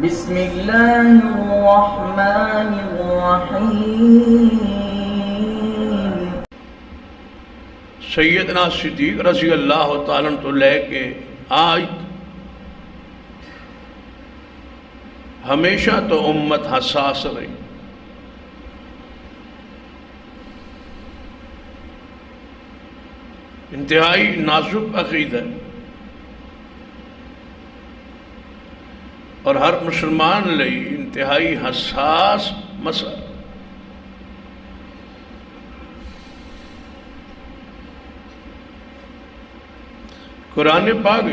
بسم اللہ الرحمن الرحیم۔ سیدنا صدیق رضی اللہ تعالیٰ عنہ تو لے کے آج ہمیشہ تو امت حساس رہی، انتہائی نازک عقیدہ اور ہر مسلمان لئی انتہائی حساس مسئلہ۔ قرآن پاک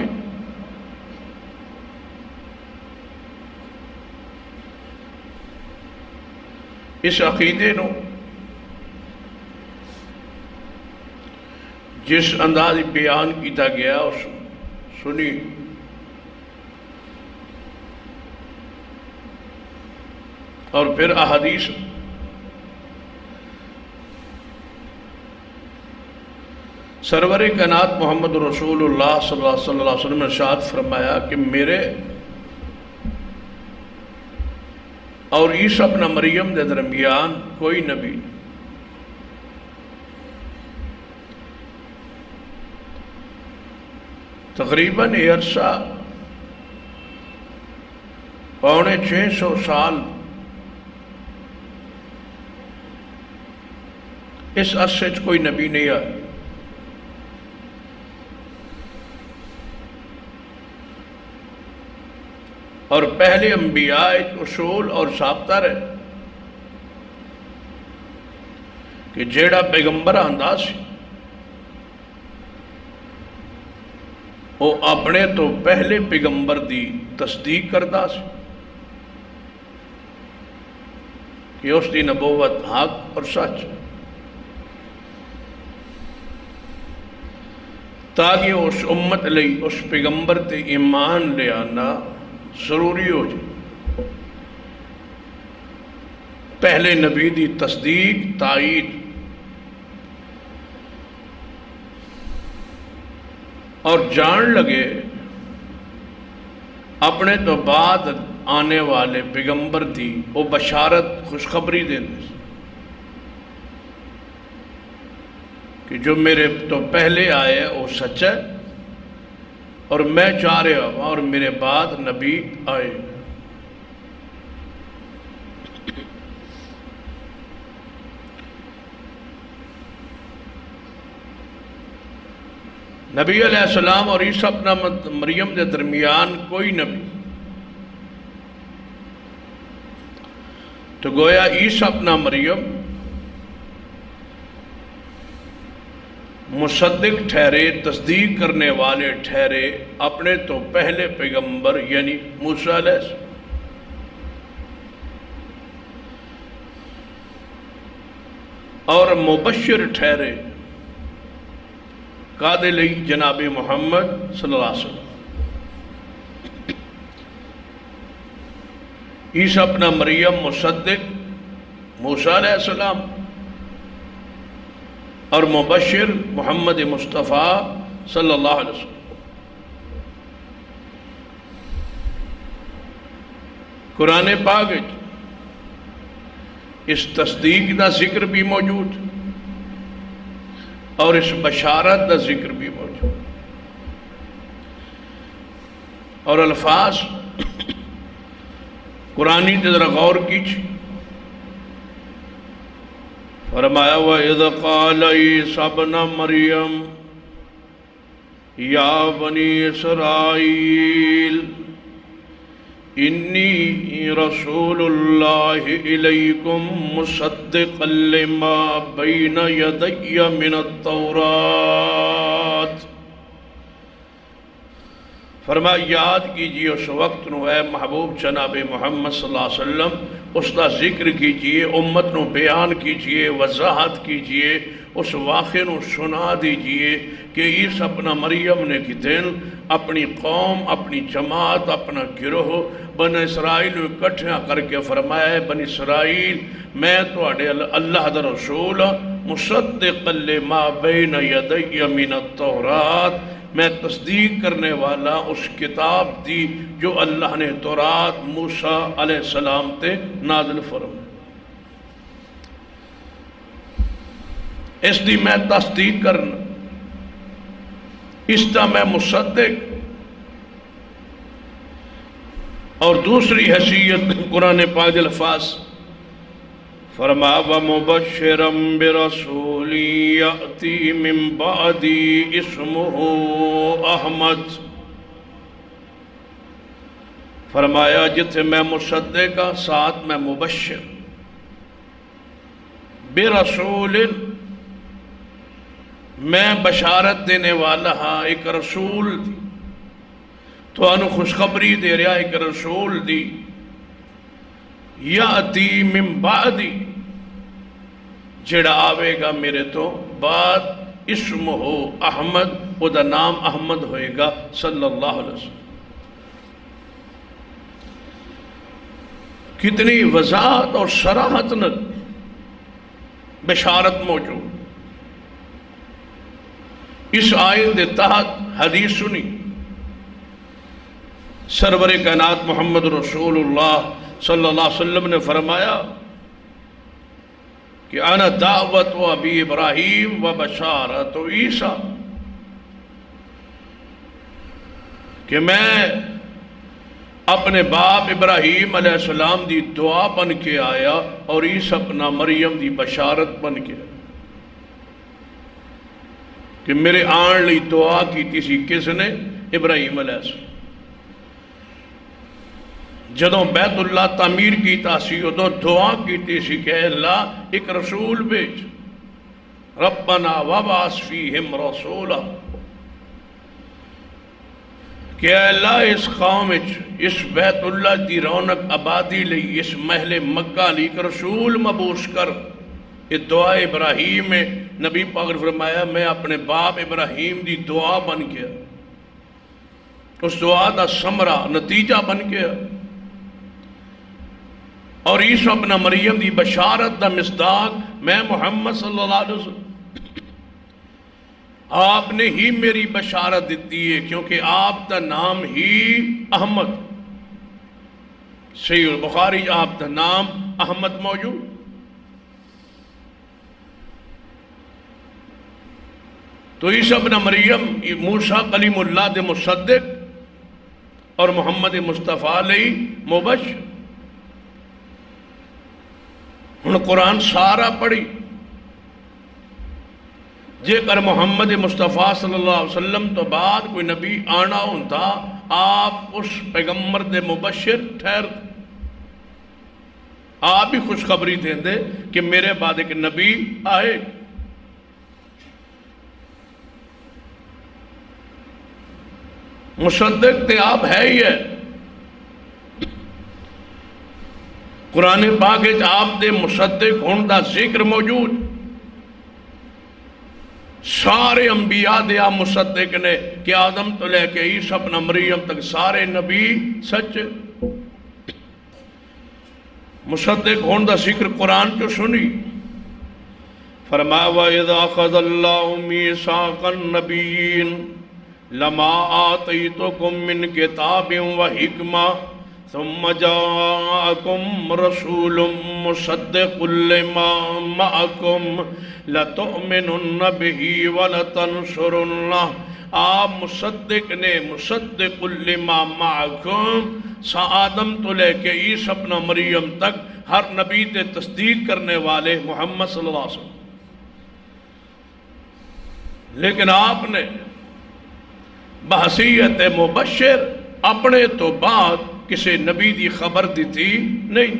اس عقیدے نو جس انداز بیان کیتا گیا اس سنی اور پھر احادیث سرور کائنات محمد رسول اللہ صلی اللہ علیہ وسلم نے ارشاد فرمایا کہ میرے اور عیسیٰ ابن مریم دے درمیان کوئی نبی تقریباً یہ عرصہ 650 سال اس عرصے کوئی نبی نہیں آیا، اور پہلے انبیاء ایک اصول اور ضابطہ رہے کہ جیڑا پیغمبر آندا سی وہ اپنے تو پہلے پیغمبر دی تصدیق کردا سی کہ اس دی نبوت حق اور سچ، تاکہ اس امت لئی اس پیغمبر تے ایمان لے آنا ضروری ہو جائے۔ پہلے نبی دی تصدیق تائید اور جان لگے اپنے تو بعد آنے والے پیغمبر دی وہ بشارت خوشخبری دیں کہ جو میرے تو پہلے آئے وہ سچ ہے اور میں چاہ رہا ہوں اور میرے بعد نبی آئے۔ نبی علیہ السلام اور عیسیٰ ابن مریم کے درمیان کوئی نبی، تو گویا عیسیٰ ابن مریم مصدق ٹھہرے، تصدیق کرنے والے ٹھہرے اپنے تو پہلے پیغمبر یعنی موسیٰ علیہ السلام، اور مبشر ٹھہرے قادر لئی جناب محمد صلی اللہ علیہ وسلم۔ عیسیٰ ابن مریم مصدق موسیٰ علیہ السلام اور مبشر محمد مصطفیٰ صلی اللہ علیہ وسلم۔ قرآن پاک اس تصدیق دا ذکر بھی موجود اور اس بشارت دا ذکر بھی موجود، اور الفاظ قرآنی تے ذرا غور کیجئے۔ فرمایا وَإِذْ قَالَ عِيسَى ابْنُ مَرْيَمَ يَا بَنِي إِسْرَائِيلَ إِنِّي رَسُولُ اللَّهِ إِلَيْكُمْ مُصَدِّقًا لِمَا بَيْنَ يَدَيَّ مِنَ التَّوْرَاةِ۔ فرمایا یاد کیجئے اس وقت نو اے محبوب جناب محمد صلی اللہ علیہ وسلم، اس کا ذکر کیجئے، امت نو بیان کیجئے، وضاحت کیجئے، اس واقعے نو سنا دیجئے کہ عیسیٰ ابن مریم نے کی دن اپنی قوم، اپنی جماعت، اپنا گروہ بن اسرائیل اکٹھیاں کر کے فرمایا ہے بن اسرائیل میں تو اللہ دا رسول مصدق لما بین یدی من التورات، میں تصدیق کرنے والا اس کتاب دی جو اللہ نے تورات موسیٰ علیہ السلام تے نازل فرمائی، اس دی میں تصدیق کرنا، اس دا میں مصدق۔ اور دوسری حیثیت قرآن پاک الفاظ فرما وَمُبَشِّرًا بِرَسُولٍ يَأْتِي مِن بَعْدِي اسْمُهُ احمد، فرمایا جتھے میں مصدق کا ساتھ میں مبشر، برسول میں بشارت دینے والا ہاں، ایک رسول دی تو انو خوشخبری دے رہا ایک رسول دی، یاتی من بعدی جڑا آوے گا میرے تو بعد، اسمہ احمد، وہ دا نام احمد ہوئے گا صلی اللہ علیہ وسلم۔ کتنی وضاحت اور صراحت بشارت موجود اس آیت دے تحت۔ حدیث سنی سرور کائنات محمد رسول اللہ صلی اللہ علیہ وسلم نے فرمایا کہ انا دعوت و ابی ابراہیم و بشارت و عیسیٰ، کہ میں اپنے باپ ابراہیم علیہ السلام دی دعا بن کے آیا اور عیسیٰ اپنا مریم دی بشارت بن کے آیا، کہ میرے آن لی دعا کی تیسی کس نے؟ ابراہیم علیہ السلام۔ جدوں بیت اللہ تعمیر کی تاسی ادوں دعا کی تیسی کہ اللہ ایک رسول بیج، ربنا وبعث فیہم رسولا، کہ اللہ اس قوم اس بیت اللہ دی رونق آبادی لئی، اس محل مکہ لی ایک رسول مبوس کر۔ یہ دعا ابراہیم میں نبی پاک نے فرمایا میں اپنے باپ ابراہیم دی دعا بن گیا، اس دعا دا ثمرہ نتیجہ بن گیا، اور عیسیٰ اپنا مریم دی بشارت دا مصداق میں محمد صلی اللہ علیہ وسلم، آپ نے ہی میری بشارت دیتی ہے، کیونکہ آپ دا نام ہی احمد، صحیح البخاری آپ دا نام احمد موجود۔ تو عیسیٰ ابن مریم موسیٰ کلیم اللہ دے مصدق اور محمد مصطفیٰ علیہ مبشر۔ ہن قرآن سارا پڑھی، جے کر محمد مصطفیٰ صلی اللہ علیہ وسلم تو بعد کوئی نبی آنا ہوتا، آپ اس پیغمبر دے مبشر ٹھہر، آپ بھی خوشخبری دیں دے کہ میرے بعد ایک نبی آئے۔ مصدق تے آپ ہے ہی ہے۔ قرآن پاک آپ دے مصدق ہون دا ذکر موجود، سارے انبیاء دے آپ مصدق نے، کہ آدم تو لے کے عیسیٰ ابن مریم تک سارے نبی سچ مصدق ہون دا ذکر قرآن جو سنی۔ فرمایا وَإِذَا أَخَذَ اللَّهُ مِيثَاقَ النَّبِيِّينَ لما آتیتکم من کتاب و حکمہ ثم جاءکم رسول مصدق لما معکم لتؤمنن بہ ولتنصرنہ۔ آپ مصدق نے، مصدق لما معکم، آدم تو لے کے عیسیٰ ابن مریم تک ہر نبی تے تصدیق کرنے والے محمد صلی اللہ علیہ وسلم، لیکن آپ نے بحثیت مبشر اپنے تو بعد کسی نبی دی خبر دیتی نہیں،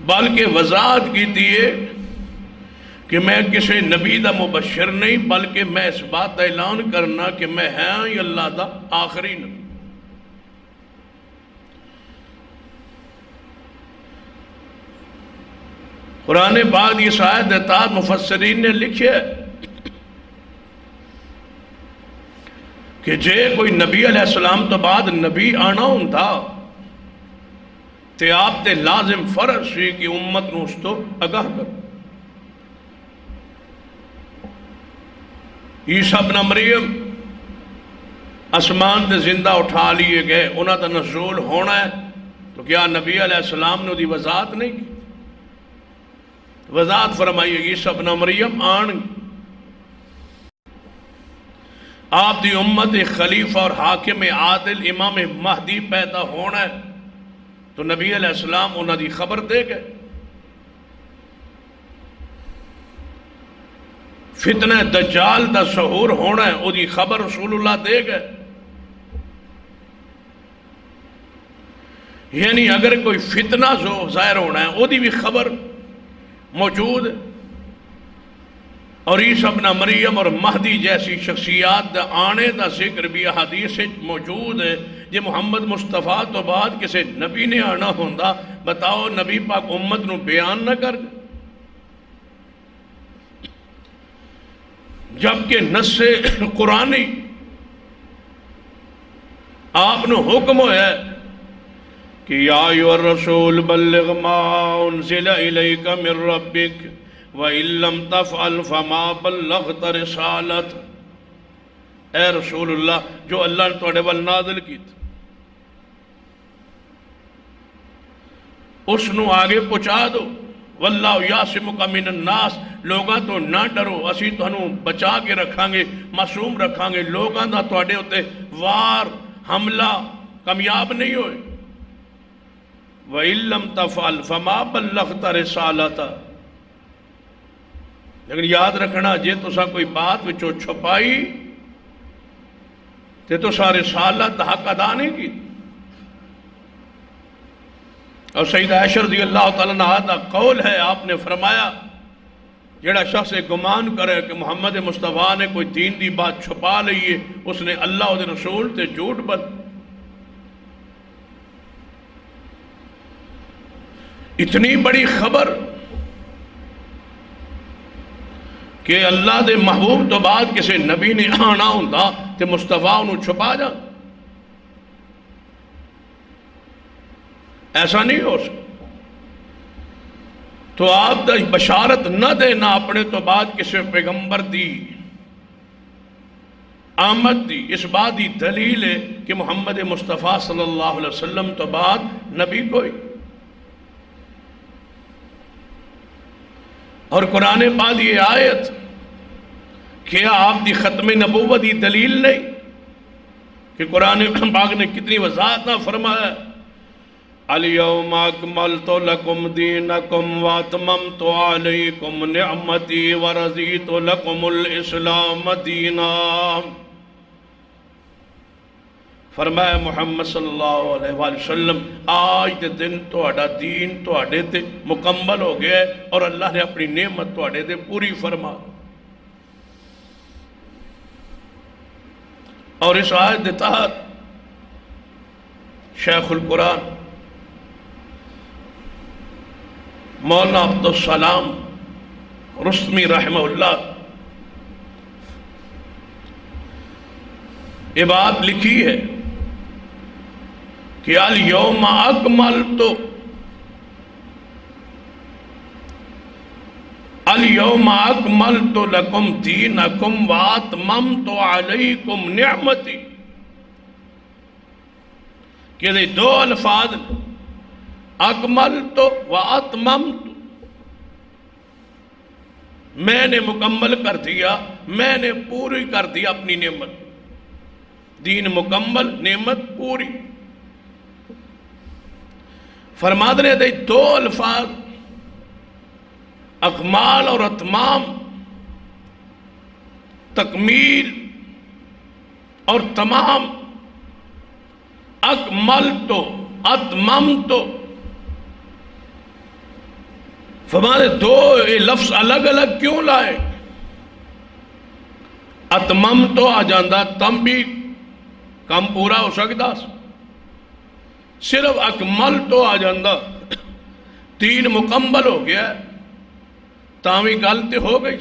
بلکہ وضاحت کی دیئے کہ میں کسی نبی دا مبشر نہیں، بلکہ میں اس بات دا اعلان کرنا کہ میں ہاں ہی اللہ دا آخری نبی۔ قرآن پاک اس آیت دیتا مفسرین نے لکھے کہ جے کوئی نبی علیہ السلام تو بعد نبی آنا ہوں تھا تے آپ تے لازم فرض سی کہ امت نو اس تو آگاہ کر۔ عیسیٰ ابن مریم آسمان تے زندہ اٹھا لیے گئے، انہاں دا نزول ہونا ہے، تو کیا نبی علیہ السلام نے دی وضاحت نہیں کی؟ وضاحت فرمائیے عیسیٰ ابن مریم آن آپ دی امت خلیفہ اور حاکم عادل امام مہدی پیدا ہونا ہے، تو نبی علیہ السلام انہاں دی خبر دے گئے۔ فتنہ دجال دا ظہور ہونا ہے، وہ دی خبر رسول اللہ دے گئے۔ یعنی اگر کوئی فتنہ ظاہر ہونا ہے وہ دی بھی خبر موجود ہے۔ اور عیسیٰ ابن مریم اور مہدی جیسی شخصیات دا آنے دا ذکر بھی حدیث موجود ہے۔ یہ محمد مصطفیٰ تو بعد کسی نبی نے آنا ہوندہ، بتاؤ نبی پاک امت نو بیان نہ کر، جبکہ نص قرآنی آپ نے حکم ہویا ہے کہ یا ایھا الرسول بلغ ما انزل الیک من ربک وَإِن لَّمْ تَفْعَلْ فَمَا بَلَّغْتَ رِسَالَتَ، اے رسول اللہ جو اللہ نے تواڈے ول نازل کیتا اس نو آگے پہنچا دو۔ واللہ یعصمک من الناس، لوگاں تو نہ ڈرو، اسی تانوں بچا کے رکھاں گے، معصوم رکھاں گے، لوگاں دا تواڈے اُتے وار حملہ کامیاب نہیں ہوئے۔ وَإِن لَّمْ تَفْعَلْ فَمَا بَلَّغْتَ رِسَالَتَ، لیکن یاد رکھنا جے تو سا کوئی بات وچوں چھپائی تے تو سارے رسالت حق ادا نہیں کی۔ اور سیدہ عائشہ رضی اللہ تعالیٰ عنہا دا قول ہے، آپ نے فرمایا جڑا شخص گمان کرے کہ محمد مصطفیٰ نے کوئی دین دی بات چھپا لئیے، اس نے اللہ اور رسول تے جھوٹ بن۔ اتنی بڑی خبر کہ اللہ دے محبوب تو بعد کسی نبی نے آنا ہوندہ تے مصطفیٰ انہوں چھپا جا، ایسا نہیں ہو سکتا۔ تو آپ دا بشارت نہ دینا اپنے تو بعد کسی پیغمبر دی آمد دی، اس بات دی دلیل ہے کہ محمد مصطفیٰ صلی اللہ علیہ وسلم تو بعد نبی کوئی۔ اور قرآن پاک یہ آیت کیا آپ دی ختم نبوت دی دلیل نہیں کہ قرآن پاک نے کتنی وضاحت نہ فرمایا، الیوم اکملت لکم دینکم واتممت علیکم نعمتی ورضیت لکم الاسلام دینا۔ فرمایا محمد صلی اللہ علیہ وآلہ وسلم آج دے دن تہاڈا دین تہاڈے تے مکمل ہو گیا ہے اور اللہ نے اپنی نعمت تہاڈے تے پوری فرما۔ اور اس آیت دے تحت شیخ القرآن مولانا عبدالسلام رستمی رحمہ اللہ یہ بات لکھی ہے کہ الیوم اکملت لکم دینکم واتممت علیکم نعمتی، کہ یہ دو الفاظ اکملت و اتممت، میں نے مکمل کر دیا، میں نے پوری کر دیا اپنی نعمت، دین مکمل نعمت پوری۔ فرما دے دے دو الفاظ اکمال اور اتمام، تکمیل اور تمام، اکملت اتممت، فرما دے دو لفظ الگ الگ کیوں لائے؟ اتممت آ جاندہ تم بھی کام پورا ہو سکتا، صرف اکمل تو آ جاندہ دین مکمل ہو گیا، تاوی غلطی ہو گئی۔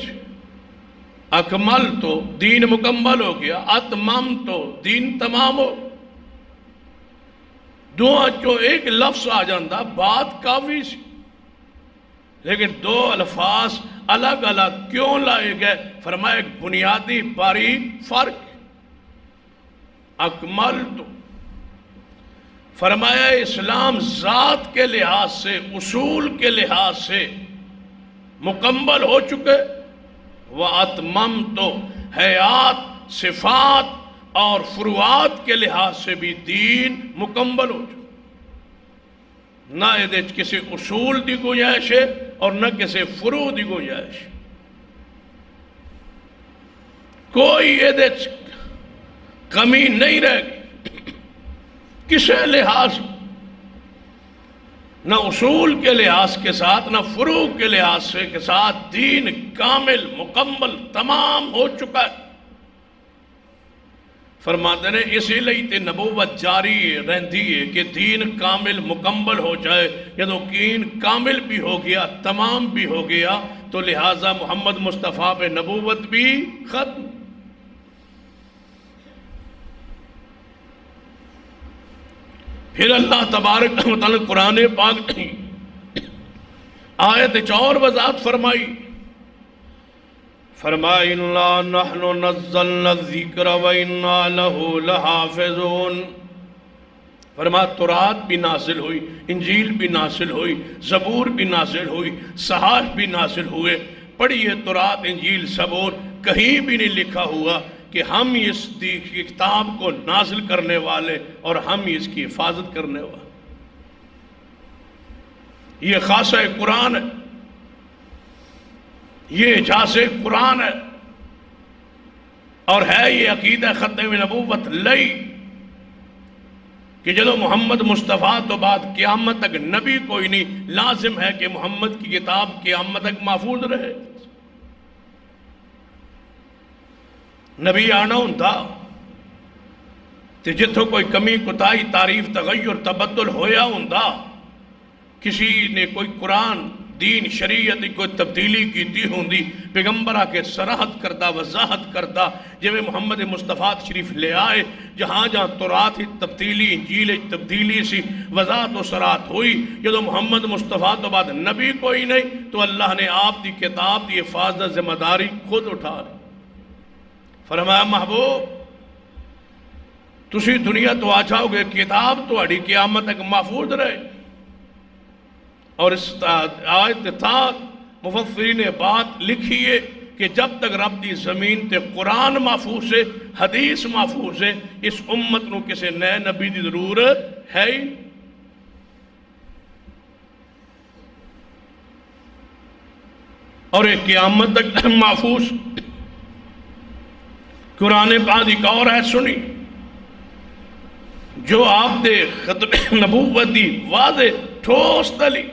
اکمل تو دین مکمل ہو گیا، اتمم تو دین تمام ہو، دو جو ایک لفظ آ جاندہ بات کافی سی۔ لیکن دو الفاظ الگ الگ کیوں لائے گئے؟ فرمایا ایک بنیادی باریک فرق، اکملت، فرمایا اسلام ذات کے لحاظ سے، اصول کے لحاظ سے مکمل ہو چکے، وَأَتْمَمْتُ، حیات، صفات اور فروعات کے لحاظ سے بھی دین مکمل ہو چکے، نہ یہ کسی اصول دی گنجائش ہے اور نہ کسی فروع دی گنجائش، کوئی یہ کمی نہیں رہ گئی کسی لحاظ، نہ اصول کے لحاظ کے ساتھ نہ فروع کے لحاظ سے کے ساتھ دین کامل مکمل تمام ہو چکا ہے۔ فرماتے ہیں اسی لئے تے نبوت جاری رہندی ہے کہ دین کامل مکمل ہو جائے، جدو دین کامل بھی ہو گیا، تمام بھی ہو گیا، تو لہٰذا محمد مصطفیٰ پہ نبوت بھی ختم۔ پھر اللہ تبارک و تعالیٰ قرآن پاک آیت چور وضاحت فرمائی، فرمائی اِنَّا نَحْنُ نَزَّلْنَا الذِّكْرَ وَإِنَّا لَهُ لَحَافِظُونَ، فرمایا تورات بھی نازل ہوئی، انجیل بھی نازل ہوئی، زبور بھی نازل ہوئی، صحائف بھی نازل ہوئے، پڑھیے تورات انجیل زبور، کہیں بھی نہیں لکھا ہوا کہ ہم اس کتاب کو نازل کرنے والے اور ہم اس کی حفاظت کرنے والے۔ یہ خاصہ قرآن ہے، یہ اجاز قرآن ہے، اور ہے یہ عقیدہ ختم نبوت لئی کہ جدو محمد مصطفیٰ تو بعد قیامت تک نبی کوئی نہیں، لازم ہے کہ محمد کی کتاب قیامت تک محفوظ رہے۔ نبی آنا ہوندا تے جتھوں کوئی کمی کوتاہی تعریف تغیر تبدل ہویا ہوندا، کسی نے کوئی قرآن دین شریعت کوئی تبدیلی کی ہوندی، پیغمبر آکے صراحت کردہ وضاحت کردہ، جب محمد مصطفیٰ شریف لے آئے، جہاں جہاں تورات ہی تبدیلی، انجیل تبدیلی سی وضاحت و صراحت ہوئی، جب محمد مصطفیٰ تو بعد نبی کوئی نہیں، تو اللہ نے آپ دی کتاب دی حفاظت ذمہ داری خود اٹھا لی۔ فرمایا محبوب تسی دنیا تو آ جاؤ گے، کتاب تو اڑی قیامت تک محفوظ رہے۔ اور اس آیت تھا مفسرین نے بات لکھی ہے کہ جب تک رب دی زمین تے قرآن محفوظ ہے، حدیث محفوظ ہے، اس امت نو کسی نئے نبی دی ضرورت ہے ہی۔ اور ایک قیامت تک محفوظ قرآن پاک ایک اور ہے سنی جو آپ دے ختم نبوت دی واضح ٹھوس دلی،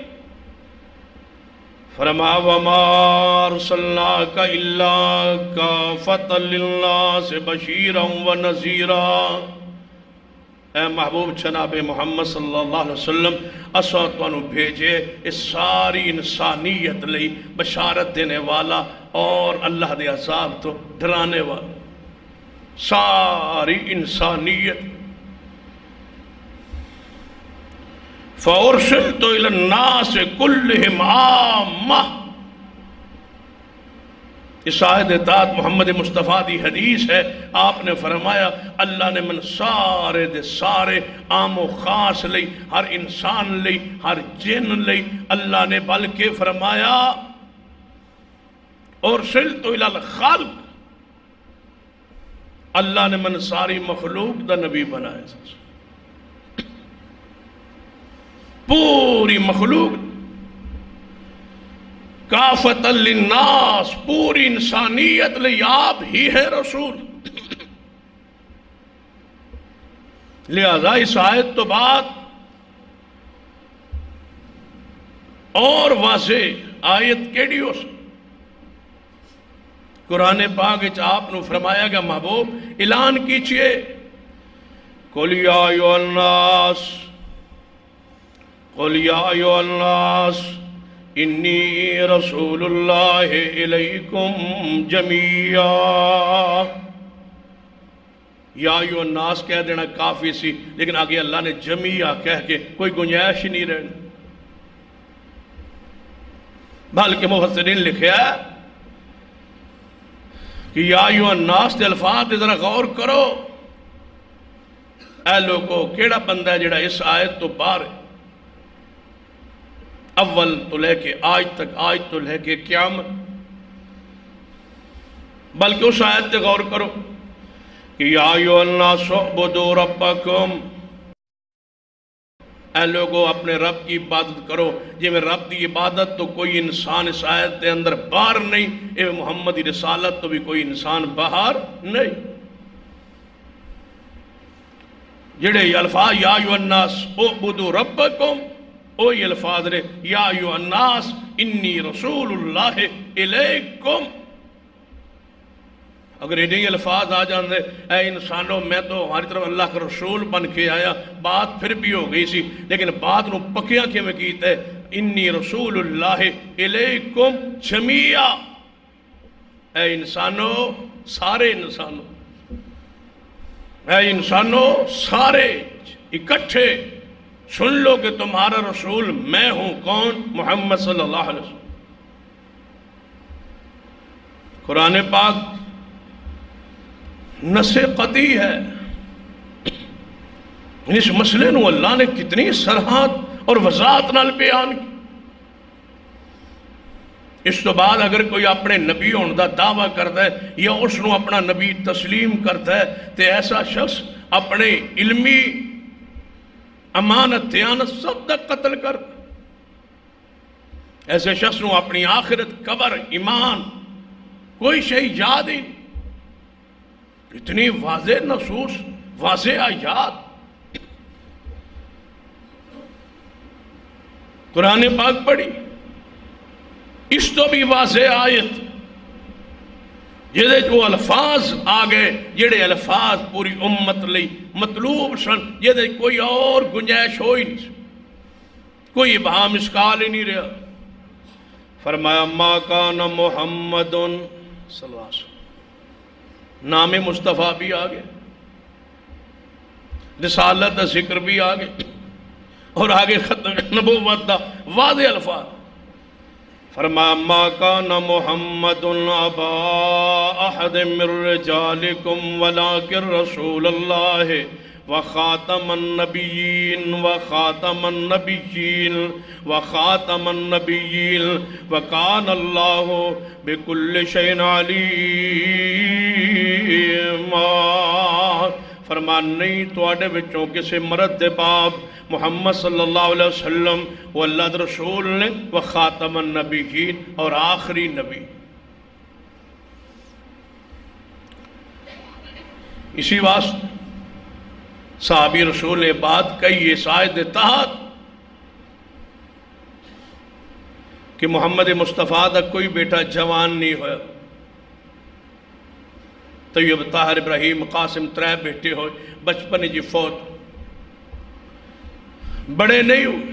فرما وَمَا أَرْسَلْنَاكَ إِلَّا كَافَةً لِلنَّاسِ بَشِيرًا وَنَذِيرًا، اے محبوب جناب محمد صلی اللہ علیہ وسلم اساں تانوں بھیجے اس ساری انسانیت لئی بشارت دینے والا اور اللہ دے عذاب تو ڈرانے والا، ساری انسانیت۔ فَأُرْسِلْتُ إِلَى النَّاسِ كُلِّهِمْ عَامَّةً، اس آیت اطاعت محمد مصطفیٰ دی حدیث ہے، آپ نے فرمایا اللہ نے من سارے دے سارے عام و خاص لئی، ہر انسان لئی، ہر جن لئی، اللہ نے بلکہ فرمایا اُرْسِلْتُ إِلَى الْخَلْقِ، اللہ نے من ساری مخلوق دا نبی بنایا، پوری مخلوق، کافۃ للناس، پوری انسانیت لئی آپ ہی ہے رسول۔ لہذا اس آیت تو بعد اور واضح آیت کیڑی ہو سکتی، قرآن پاک آپ نے فرمایا کہ محبوب اعلان کیجئے، قُلْ يَا أَيُّهَا النَّاسُ قُلْ يَا أَيُّهَا النَّاسُ إِنِّي رَسُولُ اللَّهِ إِلَيْكُمْ جَمِيعًا، یا أَيُّهَا النَّاسُ کہہ دینا کافی سی، لیکن آگے اللہ نے جمیعہ کہہ کے کوئی گنجائش نہیں رہی۔ بلکہ مفسرین لکھیا کہ یا ایھا الناس دے الفاظ ذرا غور کرو، اے لوگو کیڑا بندہ ہے جڑا اس آیت تو باہر ہے، اول تو لے کے آج تک، آج تو لے کے قیامت، بلکہ اس آیت تے غور کرو کہ یا ایھا الناس اعبدوا ربکم، اے لوگو اپنے رب کی عبادت کرو، جی میں رب کی عبادت تو کوئی انسان اس آیت کے اندر باہر نہیں، اے محمدی رسالت تو بھی کوئی انسان باہر نہیں۔ جڑے یہ الفاظ یا ایھا الناس اعبدوا ربکم، او یہ الفاظ نے یا ایھا الناس انی رسول اللہ الیکم، اگر انہیں الفاظ آ جاندے اے انسانوں میں تو ہماری طرف اللہ کا رسول بن کے آیا، بات پھر بھی ہو گئی سی، لیکن بات نو پکیاں کے میں کیتا ہے انی رسول اللہ الیکم جمیعا، اے انسانوں سارے انسانوں، اے انسانوں سارے اکٹھے سن لو کہ تمہارا رسول میں ہوں، کون؟ محمد صلی اللہ علیہ وسلم۔ قرآن پاک نص قطعی ہے، اس مسئلے نو اللہ نے کتنی صراحت اور وضاحت نال بیان کی۔ اس تو بعد اگر کوئی اپنے نبی ہونے دا دعویٰ کرتا ہے یا اس نو اپنا نبی تسلیم کرتا ہے تو ایسا شخص اپنے علمی امانت دیانت سب دا قتل کرتا ہے۔ ایسے شخص نو اپنی آخرت، قبر، ایمان کوئی شئی یاد ہی نہیں۔ اتنی واضح نصوص، واضح آیات قرآن پاک پڑھی، اس تو بھی واضح آیت جہدے جو الفاظ آگئے، جہدے الفاظ پوری امت لئی مطلوب سن، جہدے کوئی اور گنجائش ہو ہی نہیں، کوئی ابہام اسکال ہی نہیں رہا۔ فرمایا ما کان محمد صلی اللہ علیہ وسلم، نام مصطفیٰ بھی آگئے، رسالت ذکر بھی آگئے، اور آگے ختم نبوت دا واضح الفاظ۔ فرمایا ما کان محمد ابا احد من رجالکم ولکن رسول اللہ وخاتم النبیین وخاتم النبیین وخاتم النبیین وکان اللہ بکل شیء علیم۔ فرمان نہیں تواڈے وچوں کسی مرد دے باپ محمد صلی اللہ علیہ وسلم وہ اللہ دے رسول نے وخاتم النبیین اور آخری نبی۔ اسی واسطے صحابی رسول نے بات کہی اس آیت تحت کہ محمد مصطفیٰ دا کوئی بیٹا جوان نہیں ہویا، طیب، طاہر، ابراہیم، قاسم، 3 بیٹے ہوئے، بچپن جی فوت، بڑے نہیں ہوئے،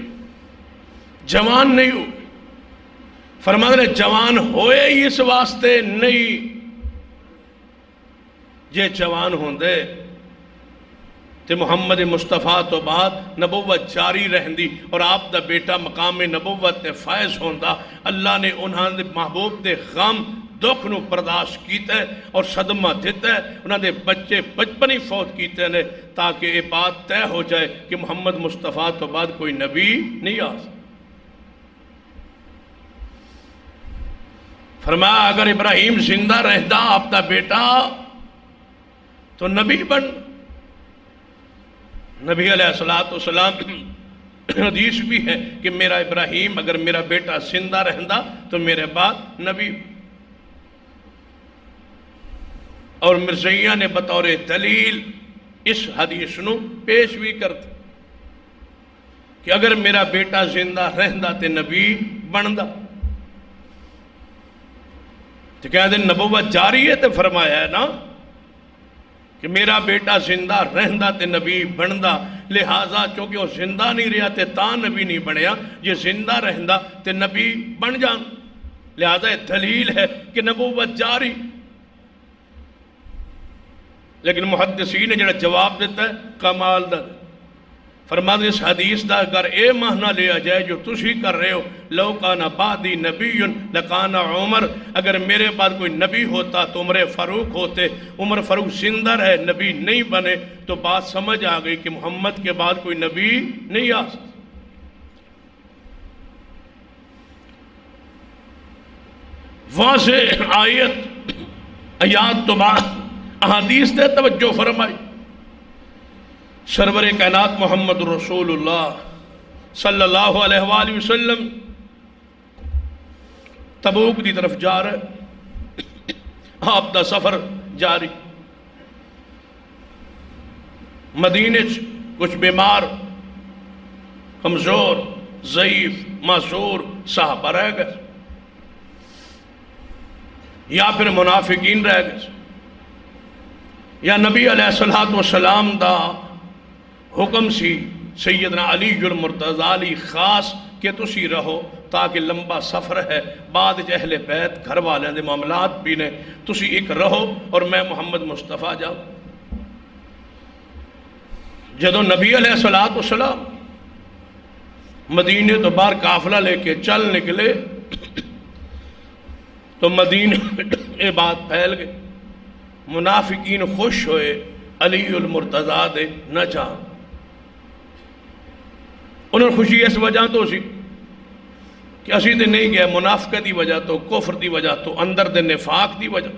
جوان نہیں ہوئے۔ فرماتے ہیں جوان ہوئے ہی اس واسطے نہیں، جے جوان ہوندے تے محمد مصطفیٰ تو بعد نبوت جاری رہندی اور آپ دا بیٹا مقام نبوت تے فائز ہوندا۔ اللہ نے انہاں دے محبوب دے غم دکھ نو برداشت کیتا ہے اور صدمہ دیتا ہے، انہاں دے بچے بچپن ہی فوت کیتے ہیں تاکہ یہ بات طے ہو جائے کہ محمد مصطفیٰ تو بعد کوئی نبی نہیں آ سکتا۔ فرمایا اگر ابراہیم زندہ رہتا آپ دا بیٹا تو نبی بن۔ نبی علیہ السلام حدیث بھی ہے کہ میرا ابراہیم اگر میرا بیٹا زندہ رہندا تو میرے بعد نبی۔ اور مرزیہ نے بطور دلیل اس حدیث نو پیش بھی کرتا کہ اگر میرا بیٹا زندہ رہندا تے نبی بندا۔ تو کہہ دیں نبوت جاری ہے تو فرمایا ہے نا کہ میرا بیٹا زندہ رہندا تے نبی بندا، لہٰذا چونکہ وہ زندہ نہیں رہا تے تاں نبی نہیں بنیا، یہ زندہ رہندا تے نبی بن جان، لہٰذا یہ دلیل ہے کہ نبوت جاری۔ لیکن محدثین نے جڑا جواب دیتا ہے کمال دا، فرماتے ہیں اس حدیث دا اگر اے معنی لیا جائے جو تسی کر رہے ہو، لو کان بعدی نبی لکان عمر، اگر میرے بعد کوئی نبی ہوتا تو عمر فاروق ہوتے، عمر فاروق زندہ رہے نبی نہیں بنے، تو بات سمجھ آ گئی کہ محمد کے بعد کوئی نبی نہیں آ سکتا۔ وہاں سے آیات تو بعد احادیث نے توجہ فرمائی۔ سرور کائنات محمد رسول اللہ صلی اللہ علیہ وآلہ وسلم تبوک دی طرف جا رہے، آپ دا سفر جاری، مدینے کچھ بیمار، کمزور، ضعیف، معذور صحابہ رہ گئے، یا پھر منافقین رہ گئے، یا نبی علیہ السلام دا حکم سی سیدنا علی المرتضی علی خاص کہ تسی رہو تاکہ لمبا سفر ہے، بعد اہل بیت گھر والے دے معاملات بھی نے، تسی ایک رہو اور میں محمد مصطفیٰ جاؤ۔ جدو نبی علیہ السلام مدینے تو باہر قافلہ لے کے چل نکلے تو مدینے میں بات پھیل گئی، منافقین خوش ہوئے علی المرتضی دے نہ جان، انہوں نے خوشی اس وجہ تو سی کہ اسی دے نہیں گیا منافقت دی وجہ تو، کفر دی وجہ تو، اندر دے نفاق دی وجہ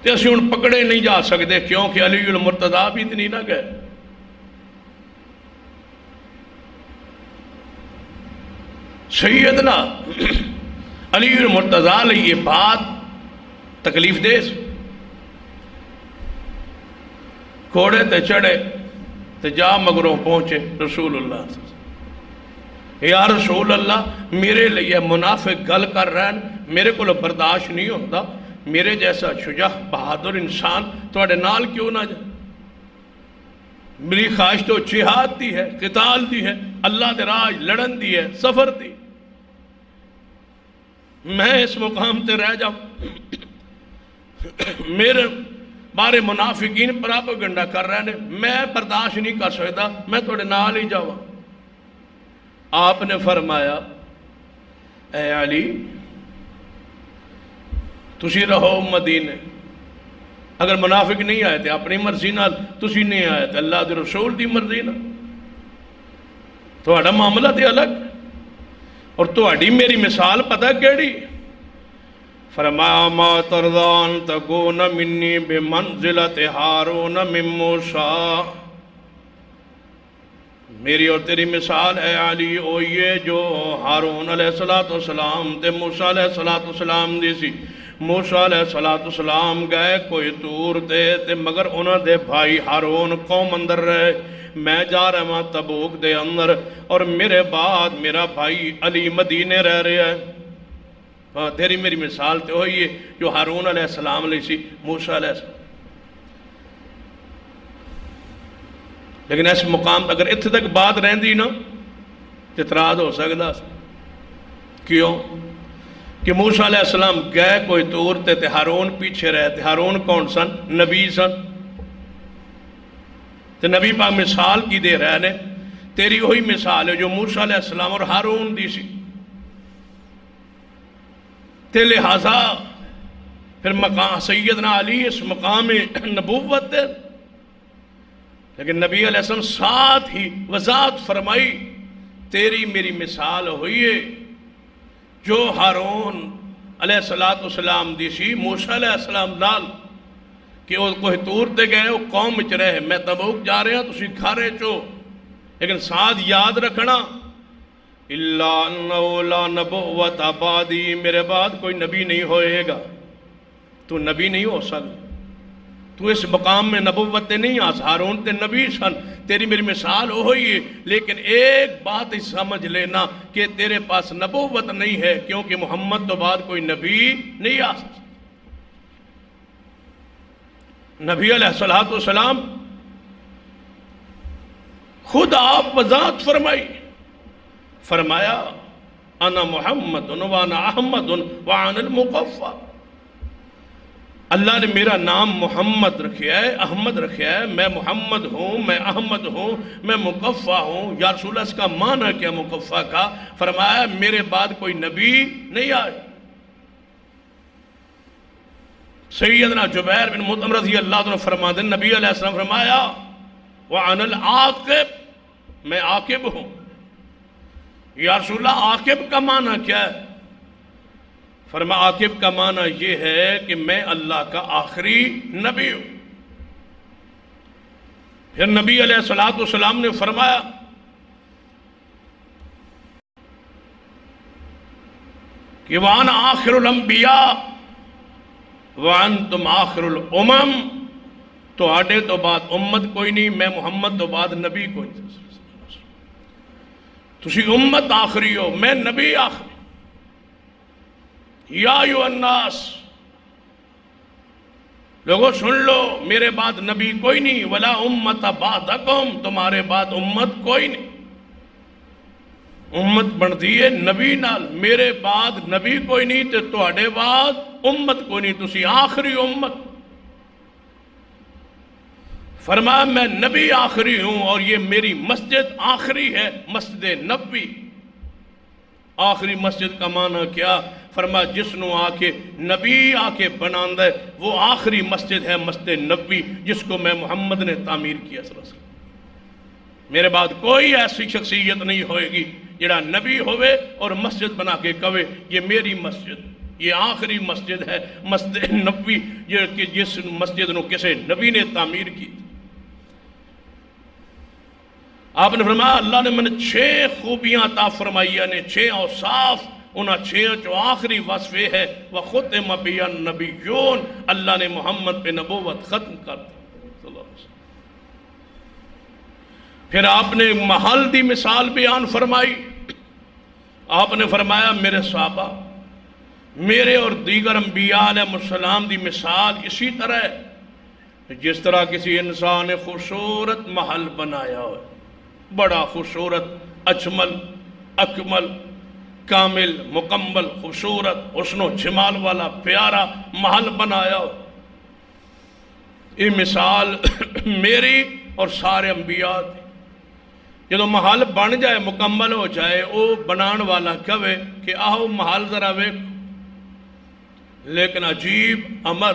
تے اسی ان پکڑے نہیں جا سکتے کیونکہ علی المرتضی بھی اتنی نہ گئے۔ سیدنا علی المرتضی علیہ یہ بات تکلیف دے، گھوڑے تے چڑھے تے جا مگروں پہنچے رسول اللہ، یا رسول اللہ میرے لئے منافق گل کر رہے ہیں، میرے کو برداشت نہیں ہوتا، میرے جیسا شجاع بہادر انسان توڑے نال کیوں نہ جائے، میری خواہش تو جہاد دی ہے، قتال دی ہے، اللہ دے راج لڑن دی ہے، سفر دی، میں اس مقام تے رہ جاؤں، میرے بارے منافقین پراپیگنڈا کر رہے ہیں، میں برداشت نہیں کر سکتا، میں توڑے نال ہی جاؤں۔ آپ نے فرمایا اے علی تسی رہو مدینے، اگر منافق نہیں آئے تھے اپنی مرضی نال، تسی نہیں آئے تھے اللہ دے رسول دی مرضی نال، تہاڈا معاملہ تے الگ، اور تہاڈی میری مثال پتہ کیڑی؟ فرمایا ما ترضان تکون منی بمنزلت ہارون من موسیٰ، میری اور تیری مثال اے علی او یہ جو ہارون علیہ السلام تے موسیٰ علیہ السلام دی سی، موسیٰ علیہ السلام گئے کوئی طور تے مگر انہوں دے بھائی ہارون قوم اندر رہے، میں جا رہا ہوں تبوک دے اندر، اور میرے بعد میرا بھائی علی مدینے رہ رہے ہیں، تیری میری مثال تے ہوئی ہے جو ہارون علیہ السلام علیہ سی موسیٰ علیہ السلام۔ لیکن اس مقام اگر اتنے تک بات رہندی نا تو اعتراض ہو سکتا، کیوں کہ موسیٰ علیہ السلام گئے کوئی طور تے ہارون پیچھے رہتے، ہارون کون سن؟ نبی سن، تو نبی پاک مثال کی دے رہے نے، تیری وہی مثال ہے جو موسیٰ علیہ السلام اور ہارون دی سی، تے لہذا پھر مقام سیدنا علی اس مقام نبوت ہے، لیکن نبی علیہ السلام ساتھ ہی وضاحت فرمائی تیری میری مثال ہوئی ہے جو ہارون علیہ السلام دی سی موسیٰ علیہ السلام نال کہ وہ کوئی طور تے گئے وہ قوم وچ رہے، میں تبوک جا رہے ہیں تسی کھارے چو، لیکن ساتھ یاد رکھنا اللہ انہو لا نبوت بعدی، میرے بعد کوئی نبی نہیں ہوئے گا، تو نبی نہیں ہو سکتا، تو اس مقام میں نبوت تے نہیں آس، ہارون تے نبی سن، تیری میری مثال ہوئی ہے، لیکن ایک بات ہی سمجھ لینا کہ تیرے پاس نبوت نہیں ہے کیونکہ محمد تو بعد کوئی نبی نہیں آ سکتا۔ نبی علیہ السلام خود آپ وضاحت فرمائی، فرمایا انا محمد وانا احمد وانا المقفى، اللہ نے میرا نام محمد رکھیا ہے، احمد رکھیا ہے، میں محمد ہوں، میں احمد ہوں، میں مکفہ ہوں۔ یا رسول اللہ اس کا معنی کیا مکفہ کا؟ فرمایا میرے بعد کوئی نبی نہیں آئے۔ سیدنا جبیر بن مطعم رضی اللہ عنہ فرماتے ہیں نبی علیہ السلام فرمایا وَعَنَ الْعَاقِبِ، میں عاقب ہوں۔ یا رسول اللہ عاقب کا معنی کیا ہے؟ فرمایا عاقب کا معنی یہ ہے کہ میں اللہ کا آخری نبی ہوں۔ پھر نبی علیہ السلام نے فرمایا کہ وَأَنَا آخِرُ الْأَنْبِيَاءِ وَأَنْتُمْ آخِرُ الْأُمَمِ، تو آڈے تو بعد امت کوئی نہیں، میں محمد تو بعد نبی کوئی نہیں۔ تسی امت آخری ہو، میں نبی آخری۔ یا ایھا الناس، لوگوں سن لو میرے بعد نبی کوئی نہیں، ولا امت بعدکم، تمہارے بعد امت کوئی نہیں۔ امت بنتی ہے نبی نال، میرے بعد نبی کوئی نہیں تے تواڈے بعد امت کوئی نہیں، تسی آخری امت۔ فرمایا میں نبی آخری ہوں اور یہ میری مسجد آخری ہے، مسجد نبوی۔ آخری مسجد کا معنی کیا؟ فرمایا جس نو آکے نبی آکے بناندہ ہے وہ آخری مسجد ہے، مسجد نبوی، جس کو میں محمد نے تعمیر کیا صلی اللہ علیہ وسلم۔ میرے بعد کوئی ایسی شخصیت نہیں ہوئے گی جڑا نبی ہوئے اور مسجد بنا کے کہے یہ میری مسجد، یہ آخری مسجد ہے، مسجد نبوی، جس مسجد نو کسے نبی نے تعمیر کی۔ آپ نے فرمایا اللہ نے میں 6 خوبیاں عطا فرمائی نے، 6 اوصاف، انہاں 6 جو آخری وصفے ہے وَخُتِمَ بِهِ النَّبِيُّونَ، اللہ نے محمد پہ نبوت ختم کر دی۔ پھر آپ نے محل دی مثال بیان فرمائی۔ آپ نے فرمایا میرے صحابہ، میرے اور دیگر انبیاء علیہ السلام دی مثال اسی طرح ہے جس طرح کسی انسان نے خوبصورت محل بنایا ہو، بڑا خوبصورت، اجمل، اکمل، کامل، مکمل، خوبصورت، حسن و جمال والا پیارا محل بنایا ہو۔ یہ مثال میری اور سارے انبیاء تھی۔ جدو محل بن جائے، مکمل ہو جائے، وہ بنان والا کہے کہ آؤ محل ذرا ویکھو، لیکن عجیب امر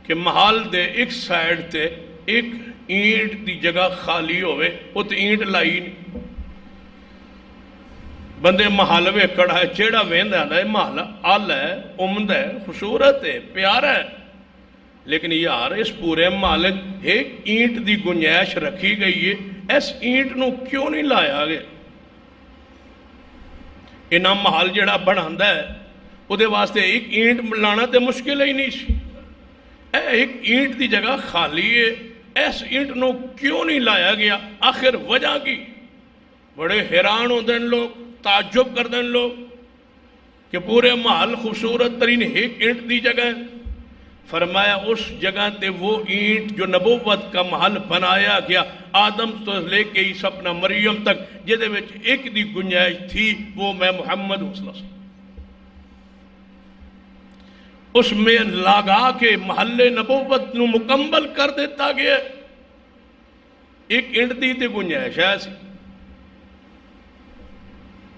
کہ محل دے ایک سائیڈ تے ایک اینٹ دی جگہ خالی ہوئے، وہ تے اینٹ لائی نہیں۔ بندے محل ویکھڑ ہے، جیڑا ویندہ ہے محل آل ہے، عمد ہے، خوبصورت ہے، پیارا ہے، لیکن یار اس پورے محل ایک اینٹ دی گنجائش رکھی گئی ہے، اس اینٹ نو کیوں نہیں لایا گیا؟ انہاں محل جیڑا بناندہ ہے وہ دے واسطے ایک اینٹ لانا تے مشکل ہی نہیں سی، ایک اینٹ دی جگہ خالی ہے، اس اینٹ نو کیوں نہیں لایا گیا؟ آخر وجہ کی؟ بڑے حیران ہو دیں لوگ، تعجب کر دیں لوگ کہ پورے محل خوبصورت ترین ایک اینٹ دی جگہ ہے۔ فرمایا اس جگہ تے وہ اینٹ جو نبوت کا محل بنایا گیا، آدم تو لے کے عیسی اپنا مریم تک جدے وچ ایک دی گنجائش تھی، وہ میں محمد صلی اللہ علیہ وسلم، اس میں لاگا کے محل نبوت نو مکمل کر دیتا گیا۔ ایک اینٹ دی تے گنجائش ایسی،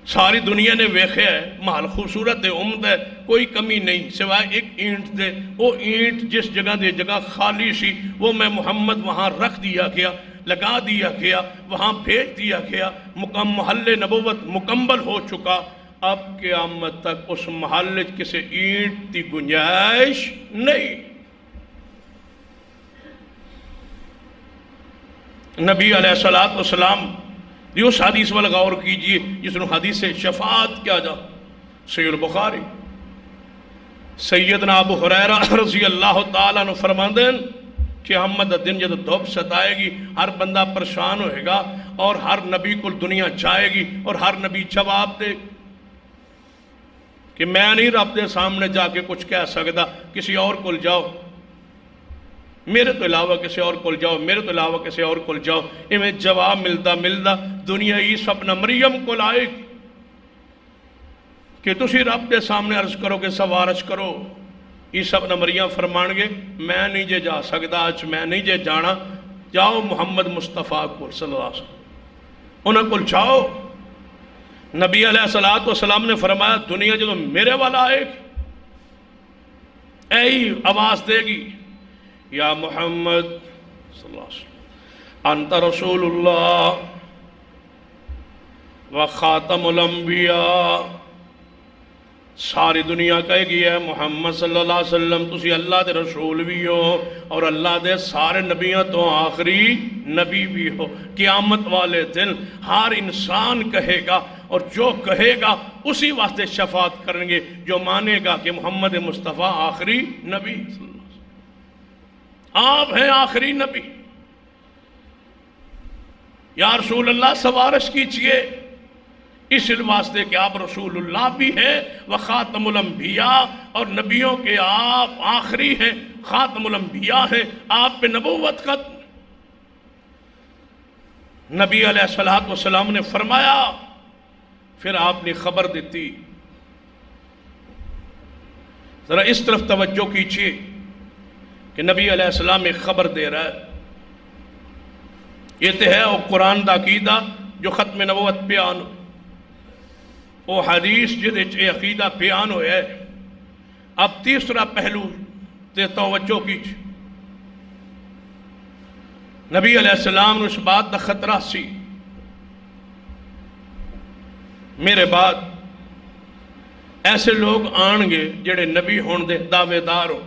ساری دنیا نے ویکھیا ہے محل خوبصورت ہے، عمد ہے، کوئی کمی نہیں سوائے ایک اینٹ دے۔ وہ اینٹ جس جگہ دے جگہ خالی سی، وہ میں محمد وہاں رکھ دیا گیا، لگا دیا گیا، وہاں بھیج دیا گیا، محل نبوت مکمل ہو چکا۔ اب قیامت تک اس محل کسی اینٹ دی گنجائش نہیں۔ نبی علیہ السلام یہ اس حدیث والا غور کیجئے جس نے حدیث شفاعت کیا جا، صحیح البخاری، سیدنا ابو ہریرہ رضی اللہ تعالیٰ نے فرماندے ہیں کہ قیامت دن جب دھوپ ستائے گی، ہر بندہ پریشان ہوئے گا اور ہر نبی کو دنیا جائے گی اور ہر نبی جواب دے کہ میں نہیں رب دے سامنے جا کے کچھ کہہ سکتا، کسی اور کل جاؤ، میرے تو علاوہ کسی اور کل جاؤ، میرے تو علاوہ کسی اور کل جاؤ۔ میں جواب ملتا دنیا عیسی ابن مریم کو لائے کہ تسی رب دے سامنے عرض کرو کہ سوارش کرو، عیسیٰ ابن مریم فرمان گے میں نہیں جے جا سکتا اچ میں نہیں جے جانا جاؤ محمد مصطفیٰ کو صلی اللہ علیہ وسلم انہاں کو جاؤ نبی علیہ السلام نے فرمایا دنیا جو میرے والا آئے گی اے آواز دے گی یا محمد صلی اللہ علیہ وسلم انت رسول اللہ و خاتم الانبیاء ساری دنیا کہے گی ہے محمد صلی اللہ علیہ وسلم تسی اللہ دے رسول بھی ہو اور اللہ دے سارے نبیوں تو آخری نبی بھی ہو قیامت والے دن ہر انسان کہے گا اور جو کہے گا اسی واسطے شفاعت کریں گے جو مانے گا کہ محمد مصطفیٰ آخری نبی صلی اللہ علیہ وسلم آپ ہیں آخری نبی یا رسول اللہ سفارش کیجئے اس واسطے کہ آپ رسول اللہ بھی ہیں وہ خاتم الانبیاء اور نبیوں کے آپ آخری ہیں خاتم الانبیاء ہیں آپ پہ نبوت ختم نبی علیہ السلام نے فرمایا پھر آپ نے خبر دیتی ذرا اس طرف توجہ کیجئے کہ نبی علیہ السلام ایک خبر دے رہا ہے یہ تو ہے وہ قرآن دا عقیدہ جو ختم نبوت بیان وہ حدیث جدے عقیدہ بیان ہوئے ہے اب تیسرا پہلو تے توجہ کیجئے نبی علیہ السلام نے اس بات دا خطرہ سی میرے بعد ایسے لوگ آنگے جڑے نبی ہون دے دعوے دار ہو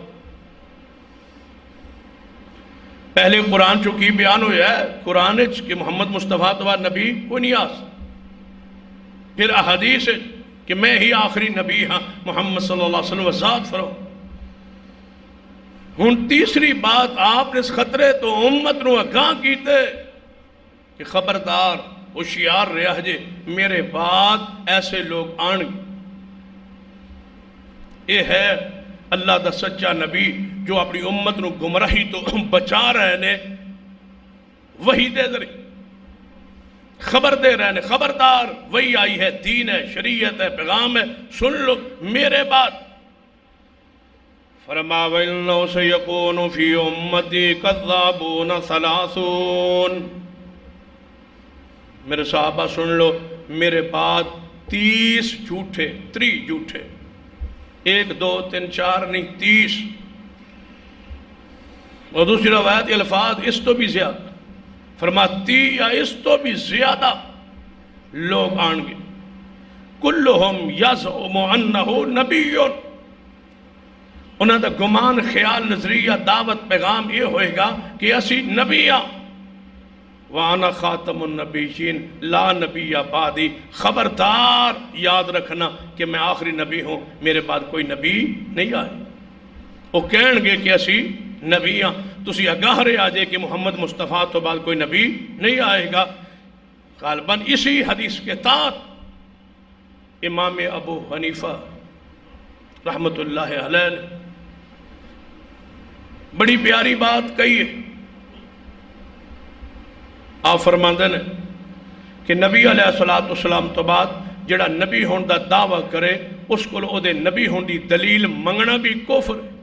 پہلے قرآن چکی بیان ہویا ہے قرآن کہ محمد مصطفیٰ تو نبی کوئی نہیں آس پھر احادیث کہ میں ہی آخری نبی ہاں محمد صلی اللہ علیہ وسلم وضاحت فرو ہن تیسری بات آپ نے اس خطرے تو امت نو اگاں کیتے کہ خبردار ہوشیار رہا جے میرے بعد ایسے لوگ آنگے یہ ہے اللہ دا سچا نبی جو اپنی امت نو گمراہی تو بچا رہے نے وہی دے ذریعے خبر دے رہے نے خبردار وہی آئی ہے دین ہے شریعت ہے پیغام ہے سن لو میرے بعد فرما وَإِنَّهُ سَيَكُونُ فِي أُمَّتِي كَذَّابُونَ ثَلَاثُونَ میرے صحابہ سن لو میرے بعد 30 جھوٹے 30 جھوٹے 1 2 3 4 نہیں 30 اور دوسری روایت یہ الفاظ اس تو بھی زیادہ فرماتی یا اس تو بھی زیادہ لوگ آنگے کلہم یزعم انہو نبیون انہاں دا گمان خیال نظریہ دعوت پیغام یہ ہوئے گا کہ اسی نبیاں وَأَنَا خَاتَمُ النَّبِيِّينَ لا نبی بعدی خبردار یاد رکھنا کہ میں آخری نبی ہوں میرے بعد کوئی نبی نہیں آئے وہ کہن گے کہ اسی نبیاں تسی آگاہ رہے آجے کہ محمد مصطفیٰ تو بعد کوئی نبی نہیں آئے گا غالباً اسی حدیث کے تحت امام ابو حنیفہ رحمت اللہ علیہ نے بڑی پیاری بات کہی ہے آپ فرماندے نے کہ نبی علیہ السلام تو بعد جڑا نبی ہون دا دعویٰ کرے اس کو او دے نبی ہون دی دلیل منگنا بھی کفر ہے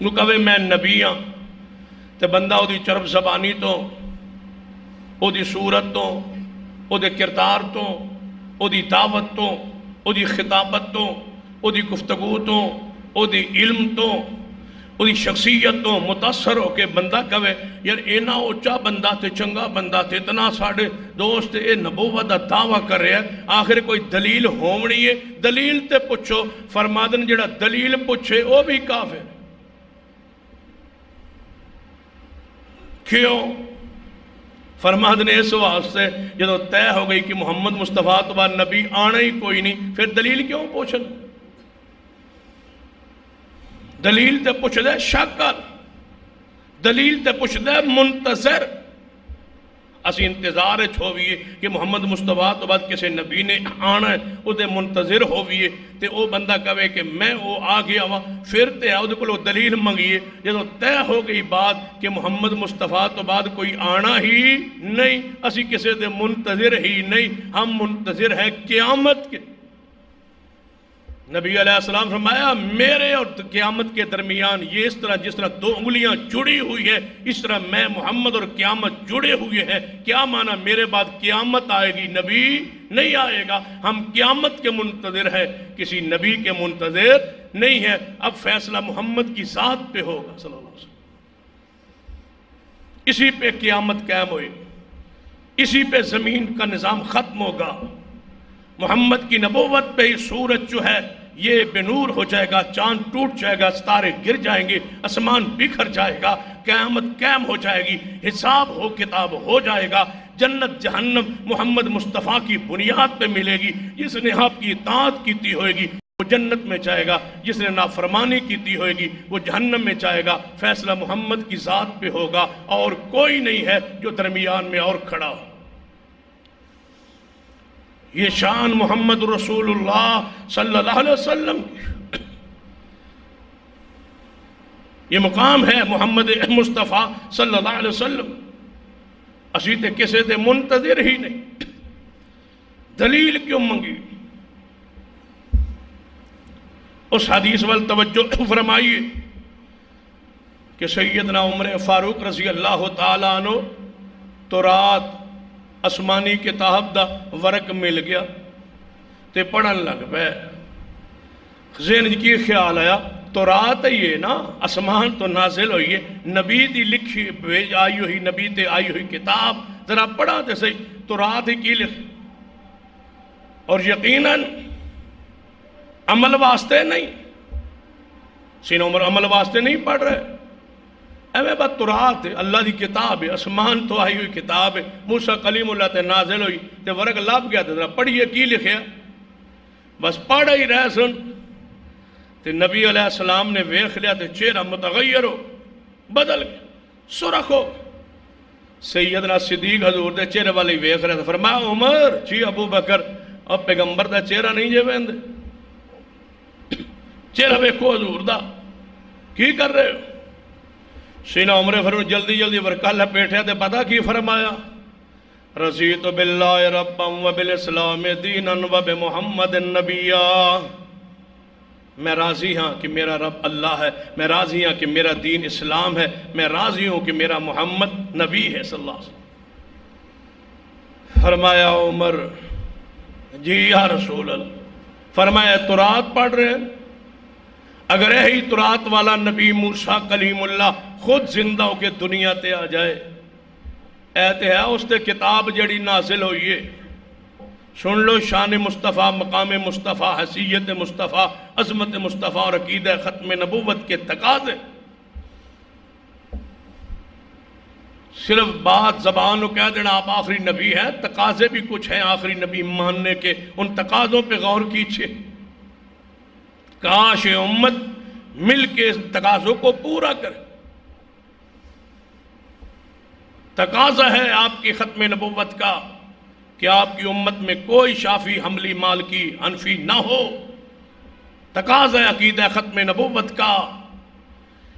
نو کہوے میں نبی ہاں تے بندہ او دی چرب زبانی تو او دی صورت تو او دے کردار تو او دی دعوت تو او دی خطابت تو او دی گفتگو تو او دی علم تو او دی شخصیت تو متاثر ہو کے بندہ کہوے یار اینا اچھا بندہ تے چنگا بندہ تے اتنا ساڑھے دوست اے نبوت دا دعویٰ کر رہے ہیں آخر کوئی دلیل ہونی ہے دلیل تے پوچھو فرمادن جڑا دلیل پوچھے وہ بھی کافر کیوں فرمادن اس واسطے جدو طے ہو گئی کہ محمد مصطفیٰ تو بعد نبی آنا ہی کوئی نہیں پھر دلیل کیوں پوچھنا دلیل تے پوچھ دے شکل دلیل تے پوچھ دے منتظر اسی انتظار چھوئیے کہ محمد مصطفیٰ تو بعد کسی نبی نے آنا ہے او دے منتظر ہوئیے تے او بندہ کہوے کہ میں او آگیا ہوا پھر تے آؤ دے کو دلیل منگیے جدو طے ہو گئی بات کہ محمد مصطفیٰ تو بعد کوئی آنا ہی نہیں اسی کسی دے منتظر ہی نہیں ہم منتظر ہیں قیامت کے نبی علیہ السلام فرمایا میرے اور قیامت کے درمیان یہ اس طرح جس طرح دو انگلیاں جڑی ہوئی ہے اس طرح میں محمد اور قیامت جڑے ہوئے ہیں۔ کیا معنی؟ میرے بعد قیامت آئے گی، نبی نہیں آئے گا۔ ہم قیامت کے منتظر ہیں، کسی نبی کے منتظر نہیں ہے۔ اب فیصلہ محمد کی ذات پہ ہوگا صلی اللہ علیہ وسلم، اسی پہ قیامت قائم ہوئی، اسی پہ زمین کا نظام ختم ہوگا۔ محمد کی نبوت پہ ہی سورج جو ہے یہ بے نور ہو جائے گا، چاند ٹوٹ جائے گا، ستارے گر جائیں گے، آسمان بکھر جائے گا، قیامت قائم ہو جائے گی، حساب ہو کتاب ہو جائے گا۔ جنت جہنم محمد مصطفیٰ کی بنیاد پہ ملے گی۔ جس نے آپ کی اطاعت کیتی ہوئے گی وہ جنت میں جائے گا، جس نے نافرمانی کیتی ہوئے گی وہ جہنم میں جائے گا۔ فیصلہ محمد کی ذات پہ ہوگا اور کوئی نہیں ہے جو درمیان میں اور کھڑا ہو۔ یہ شان محمد رسول اللہ صلی اللہ علیہ وسلم، یہ مقام ہے محمد مصطفیٰ صلی اللہ علیہ وسلم۔ اسی تے کسے دے منتظر ہی نہیں، دلیل کیوں منگی؟ اس حدیث وال توجہ فرمائیے کہ سیدنا عمر فاروق رضی اللہ تعالیٰ عنہ تو رات آسمانی کتاب دا ورق مل گیا تے پڑھن لگ پہ، ذہن کی خیال آیا تو رات ہے نا، آسمان تو نازل ہوئی ہے، نبی دی لکھی آئی ہوئی، نبی تے آئی ہوئی کتاب ذرا پڑھا تے صحیح، تو رات ہی کی لکھ، اور یقیناً عمل واسطے نہیں، سین عمر عمل واسطے نہیں پڑھ رہے، ایویں بات تورات ہے، اللہ دی کتاب ہے، آسمان تو آئی ہوئی کتاب ہے، موسیٰ کلیم اللہ تے نازل ہوئی تے ورق لاب گیا تے ذرا پڑھئے کی لکھیا، بس پڑھ ہی رہے سن تے نبی علیہ السلام نے ویکھ لیا تے چہرہ متغیر ہو، بدل گیا، سرخ ہو۔ سیدنا صدیق حضور دے چہرے والی ویکھ رہے تھے، فرمایا عمر جی ابو بکر اب پیغمبر دا چہرہ نہیں جے ویندے، چہرہ ویکھو حضور دا، کی کر رہے ہو؟ سینہ عمر فرمایا جلدی جلدی ورقہ لپیٹیا تے پتہ کی فرمایا، رضیت باللہ ربا و بالاسلام دینا و بمحمد النبیہ، میں راضی ہاں کہ میرا رب اللہ ہے، میں راضی ہاں کہ میرا دین اسلام ہے، میں راضی ہوں کہ میرا محمد نبی ہے صلی اللہ علیہ وسلم۔ فرمایا عمر جی یا رسول اللہ، فرمایا تورات پڑھ رہے ہیں؟ اگر یہی تورات والا نبی موسیٰ کلیم اللہ خود زندہ ہو کے دنیا تے آ جائے، ایتے ہے اس تے کتاب جڑی نازل ہوئی ہے، سن لو شان مصطفیٰ، مقام مصطفیٰ، حیثیت مصطفیٰ، عظمت مصطفیٰ اور عقیدہ ختم نبوت کے تقاضے، صرف بات زبان کو کہہ دینا آپ آخری نبی ہیں، تقاضے بھی کچھ ہیں آخری نبی ماننے کے، ان تقاضوں پہ غور کیجئے، کاش امت مل کے اس تقاضوں کو پورا کرے۔ تقاضا ہے آپ کی ختم نبوت کا کہ آپ کی امت میں کوئی شافی حملی مالکی انفی نہ ہو، تقاضا ہے عقیدہ ختم نبوت کا،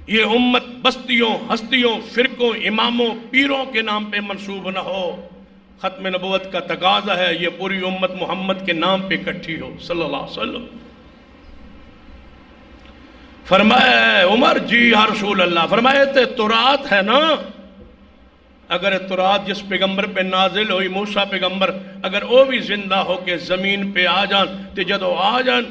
یہ امت بستیوں، ہستیوں، فرقوں، اماموں، پیروں کے نام پہ منسوب نہ ہو، ختم نبوت کا تقاضا ہے یہ پوری امت محمد کے نام پہ اکٹھی ہو صلی اللہ علیہ وسلم۔ فرمایا عمر جی یا رسول اللہ، فرمایا تے تورات ہے نا، اگر تورات جس پیغمبر پہ نازل ہوئی موسیٰ پیغمبر، اگر وہ بھی زندہ ہو کے زمین پہ آ جان تے جدو آ جان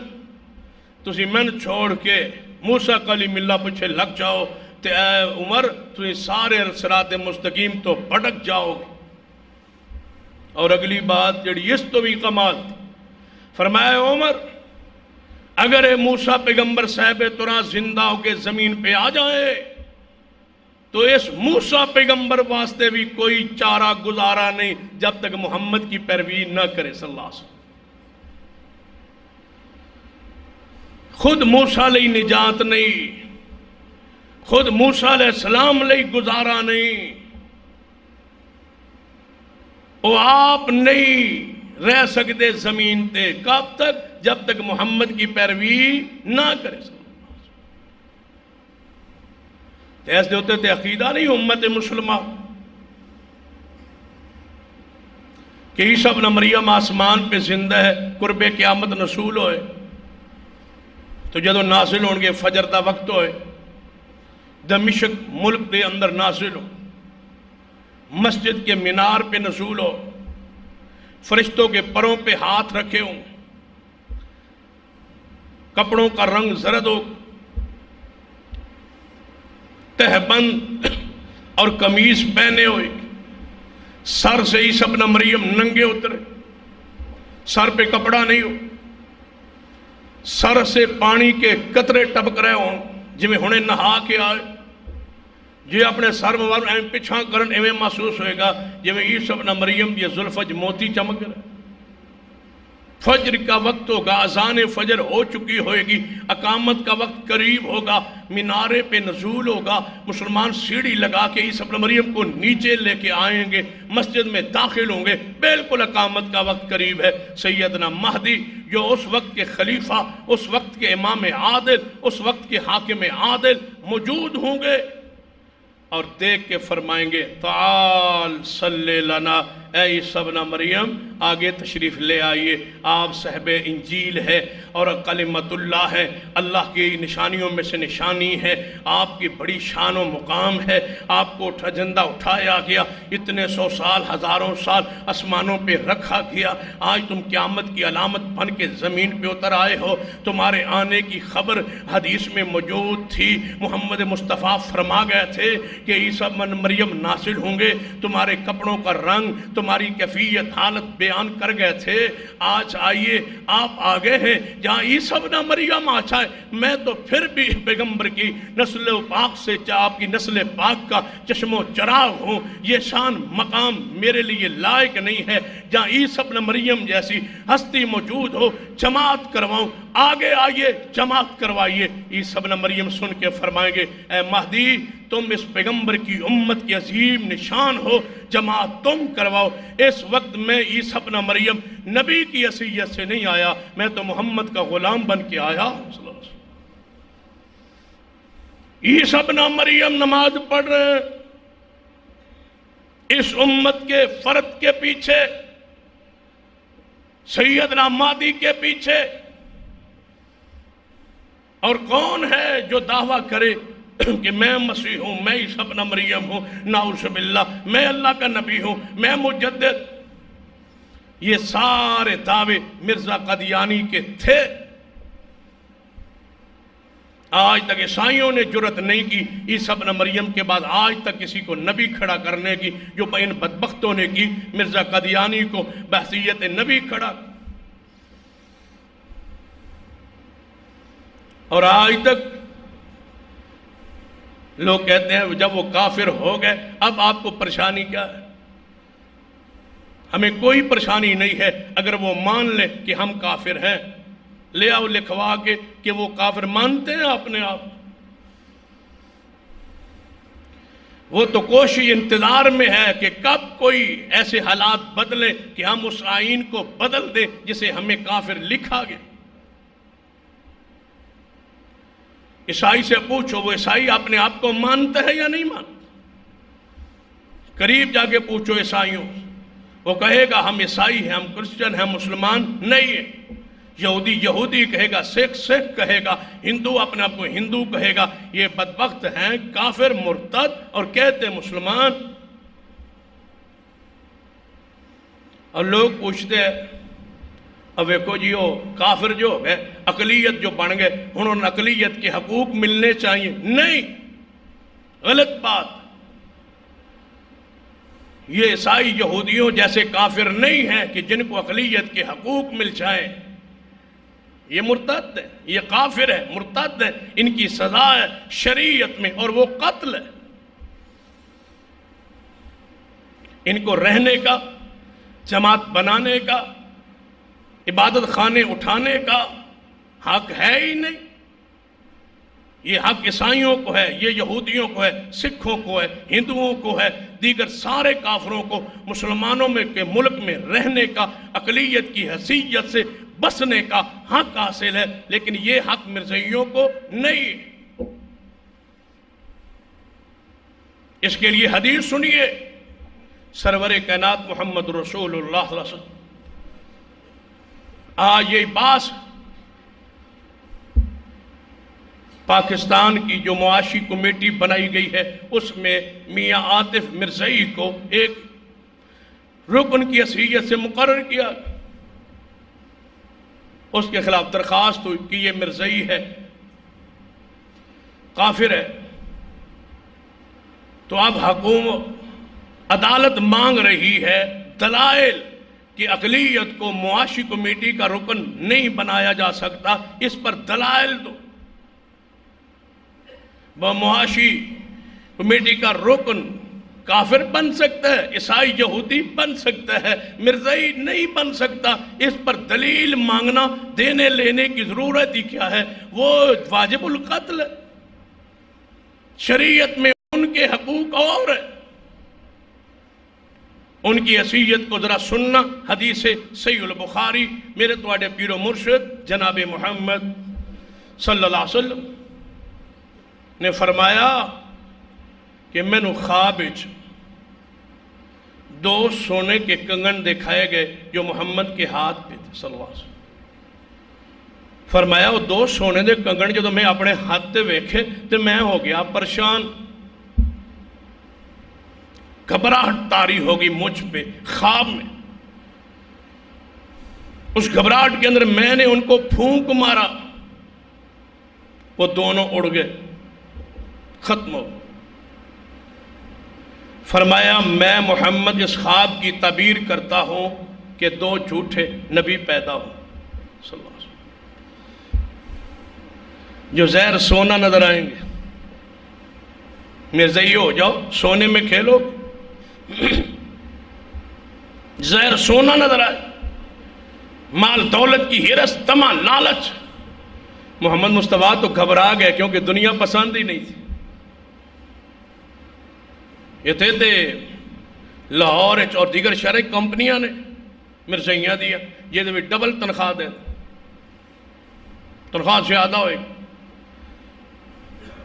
تسی من چھوڑ کے موسیٰ کلیم اللہ پچھے لگ جاؤ تے اے عمر تسی سارے صراط مستقیم تو بھٹک جاؤ گے۔ اور اگلی بات جڑی اس تو بھی کمال، فرمایا عمر اگر موسیٰ پیغمبر صاحب تورات زندہ ہو کے زمین پہ آ جائے تو اس موسیٰ پیغمبر واسطے بھی کوئی چارہ گزارا نہیں جب تک محمد کی پیروی نہ کرے صلی اللہ علیہ وسلم۔ خود موسیٰ لئی نجات نہیں، خود موسیٰ علیہ السلام لئی گزارا نہیں، وہ آپ نہیں رہ سکتے زمین تے، کب تک؟ جب تک محمد کی پیروی نہ کرے۔ ایسے ہوتے تھے عقیدہ نہیں امت مسلمہ کہ عیسیٰ ابن مریم آسمان پہ زندہ ہے، قرب قیامت نزول ہوئے، تو جدو نازل ہون گے فجر دا وقت ہوئے دمشق ملک دے اندر نازل ہو، مسجد کے مینار پہ نزول ہو، فرشتوں کے پروں پہ ہاتھ رکھے ہوں، کپڑوں کا رنگ زرد ہو، تہبند اور قمیص پہنے ہوئے، سر سے عیسیٰ ابن مریم ننگے اترے، سر پہ کپڑا نہیں ہو، سر سے پانی کے قطرے ٹپک رہے ہوں جویں ہنے نہا کے آئے، جی اپنے سر مبارک ایویں پچھاں کرن ایویں محسوس ہوئے گا جویں عیسیٰ ابن مریم یہ ذوالفجر موتی چمک رہے۔ فجر کا وقت ہوگا، اذان فجر ہو چکی ہوئے گی، اقامت کا وقت قریب ہوگا، مینارے پہ نزول ہوگا، مسلمان سیڑھی لگا کے عیسیٰ ابن مریم کو نیچے لے کے آئیں گے، مسجد میں داخل ہوں گے، بالکل اقامت کا وقت قریب ہے۔ سیدنا مہدی جو اس وقت کے خلیفہ، اس وقت کے امام عادل، اس وقت کے حاکم عادل موجود ہوں گے اور دیکھ کے فرمائیں گے تعال صلی لنا، اے عیسیٰ ابن مریم آگے تشریف لے آئیے، آپ صاحب انجیل ہے اور کلمت اللہ ہے، اللہ کی نشانیوں میں سے نشانی ہے، آپ کی بڑی شان و مقام ہے، آپ کو جھنڈا اٹھایا گیا، اتنے سو سال ہزاروں سال آسمانوں پہ رکھا گیا، آج تم قیامت کی علامت بن کے زمین پہ اتر آئے ہو، تمہارے آنے کی خبر حدیث میں موجود تھی، محمد مصطفیٰ فرما گئے تھے کہ عیسیٰ ابن مریم نازل ہوں گے، تمہارے کپڑوں کا رنگ، تمہاری کیفیت حالت بیان کر گئے تھے، آج آئیے آپ آگے ہیں جہاں عیسیٰ ابن مریم آچائے، میں تو پھر بھی پیغمبر کی نسل پاک سے آپ کی نسل پاک کا چشم و چراغ ہوں، یہ شان مقام میرے لیے لائق نہیں ہے جہاں عیسیٰ ابن مریم جیسی ہستی موجود ہو، جماعت کرواؤں، آگے آئیے جماعت کروائیے۔ عیسیٰ ابن مریم سن کے فرمائیں گے اے مہدی تم اس پیغمبر کی امت کی عظیم نشان ہو، جماعت تم کرواؤ۔ اس وقت میں عیسیٰ ابن مریم نبی کی حیثیت سے نہیں آیا، میں تو محمد کا غلام بن کے آیا۔ عیسیٰ ابن مریم نماز پڑھ رہے ہیں اس امت کے فرد کے پیچھے، سیدنا مہدی کے پیچھے، اور کون ہے جو دعویٰ کرے کہ میں مسیح ہوں، میں عیسیٰ ابن مریم ہوں، نعوذ باللہ، میں اللہ کا نبی ہوں، میں مجدد۔ یہ سارے دعوے مرزا قادیانی کے تھے۔ آج تک عیسائیوں نے جرت نہیں کی عیسیٰ ابن مریم کے بعد آج تک کسی کو نبی کھڑا کرنے کی، جو ان بدبختوں نے کی، مرزا قادیانی کو بحثیت نبی کھڑا، اور آج تک لوگ کہتے ہیں جب وہ کافر ہو گئے اب آپ کو پریشانی کیا ہے؟ ہمیں کوئی پریشانی نہیں ہے اگر وہ مان لیں کہ ہم کافر ہیں، لے آؤ لکھوا کے کہ وہ کافر مانتے ہیں اپنے آپ، وہ تو کوشش انتظار میں ہے کہ کب کوئی ایسے حالات بدلیں کہ ہم اس آئین کو بدل دیں جسے ہمیں کافر لکھا گیا۔ عیسائی سے پوچھو، وہ عیسائی اپنے آپ کو مانتا ہے یا نہیں مانتا؟ قریب جا کے پوچھو عیسائیوں، وہ کہے گا ہم عیسائی ہیں، ہم کرسچن ہیں، مسلمان نہیں ہیں۔ یہودی یہودی کہے گا، سکھ سکھ کہے گا، ہندو اپنے آپ کو ہندو کہے گا۔ یہ بدبخت ہیں کافر مرتد اور کہتے ہیں مسلمان۔ اور لوگ پوچھتے ہیں اب ویکو جی وہ کافر جو ہو گئے، اقلیت جو بن گئے، انہوں نے اقلیت کے حقوق ملنے چاہیے، نہیں، غلط بات۔ یہ عیسائی یہودیوں جیسے کافر نہیں ہیں کہ جن کو اقلیت کے حقوق مل جائیں، یہ مرتد ہے، یہ کافر ہے، مرتد ہے، ان کی سزا ہے شریعت میں اور وہ قتل ہے۔ ان کو رہنے کا، جماعت بنانے کا، عبادت خانے اٹھانے کا حق ہے ہی نہیں۔ یہ حق عیسائیوں کو ہے، یہ یہودیوں کو ہے، سکھوں کو ہے، ہندوؤں کو ہے، دیگر سارے کافروں کو مسلمانوں میں کے ملک میں رہنے کا، اقلیت کی حیثیت سے بسنے کا حق حاصل ہے، لیکن یہ حق مرزائیوں کو نہیں۔ اس کے لیے حدیث سنیے، سرور کائنات محمد رسول اللہ صلی اللہ علیہ وسلم، یہ باس پاکستان کی جو معاشی کمیٹی بنائی گئی ہے اس میں میاں عاطف مرزائی کو ایک رکن کی حیثیت سے مقرر کیا، اس کے خلاف درخواست ہوئی کہ یہ مرزائی ہے، کافر ہے، تو اب حکومت عدالت مانگ رہی ہے دلائل کہ اقلیت کو معاشی کمیٹی کا رکن نہیں بنایا جا سکتا، اس پر دلائل دو۔ وہ معاشی کمیٹی کا رکن کافر بن سکتا ہے، عیسائی یہودی بن سکتا ہے، مرزائی نہیں بن سکتا، اس پر دلیل مانگنا، دینے لینے کی ضرورت ہی کیا ہے؟ وہ واجب القتل ہے۔ شریعت میں ان کے حقوق اور ہے، ان کی حیثیت کو ذرا سننا۔ حدیث صحیح البخاری، میرے تواڈے پیر و مرشد جناب محمد صلی اللہ علیہ وسلم نے فرمایا کہ میں نے خواب وچ دو سونے کے کنگن دکھائے گئے جو محمد کے ہاتھ پہ تھے صلی اللہ علیہ وسلم۔ فرمایا وہ دو سونے دے کنگن جو میں اپنے ہاتھ تے ویکھے تے میں ہو گیا پریشان، گھبراہٹ طاری ہوگی مجھ پہ خواب میں۔ اس گھبراہٹ کے اندر میں نے ان کو پھونک مارا، وہ دونوں اڑ گئے، ختم ہو۔ فرمایا میں محمد اس خواب کی تعبیر کرتا ہوں کہ دو جھوٹے نبی پیدا ہوں صلی اللہ علیہ وسلم، جو زہر سونا نظر آئیں گے۔ مرزائی ہو جاؤ، سونے میں کھیلو، زہر سونا نظر آئے، مال دولت کی ہرس، طمع، لالچ۔ محمد مصطفیٰ تو گھبرا گئے کیونکہ دنیا پسند ہی نہیں تھی۔ یہ تھے لاہور اور دیگر شہری کمپنیاں نے مرزائیاں دیا، یہ بھی ڈبل تنخواہ دیں، تنخواہ زیادہ ہوئے گی،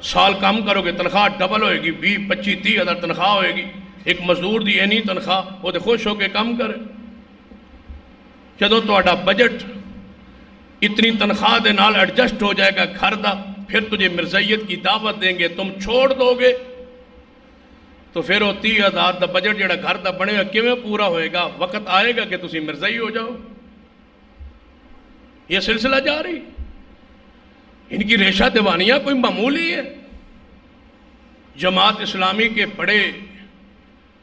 سال کم کرو گے تنخواہ ڈبل ہوئے گی، 20-25-30 ہزار تنخواہ ہوئے گی۔ ایک مزدور دی اینی تنخواہ وہ تو خوش ہو کے کم کرے۔ جدو تہاڈا بجٹ اتنی تنخواہ دے نال ایڈجسٹ ہو جائے گا گھر دا، پھر تجھے مرزائیت کی دعوت دیں گے، تم چھوڑ دو گے تو پھر وہ 30,000 دا بجٹ جڑا گھر دا بنے گا کیویں پورا ہوئے گا؟ وقت آئے گا کہ تسی مرزائی ہو جاؤ۔ یہ سلسلہ جاری، ان کی ریشہ دیوانیاں کوئی معمولی ہے۔ جماعت اسلامی کے بڑے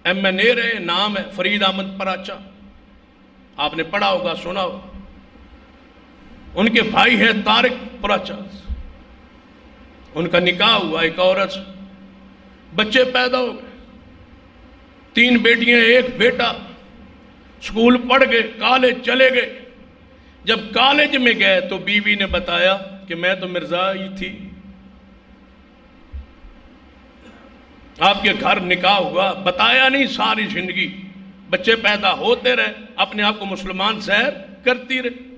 MNA رہے، نام ہے فرید احمد پراچا، آپ نے پڑھا ہوگا، سنا ہوگا۔ ان کے بھائی ہے طارق پراچا، ان کا نکاح ہوا ایک عورت، بچے پیدا ہو گئے، 3 بیٹیاں 1 بیٹا، سکول پڑھ گئے، کالج چلے گئے۔ جب کالج میں گئے تو بیوی نے بتایا کہ میں تو مرزائی تھی، آپ کے گھر نکاح ہوا، بتایا نہیں، ساری زندگی بچے پیدا ہوتے رہے، اپنے آپ کو مسلمان ظاہر کرتی رہے۔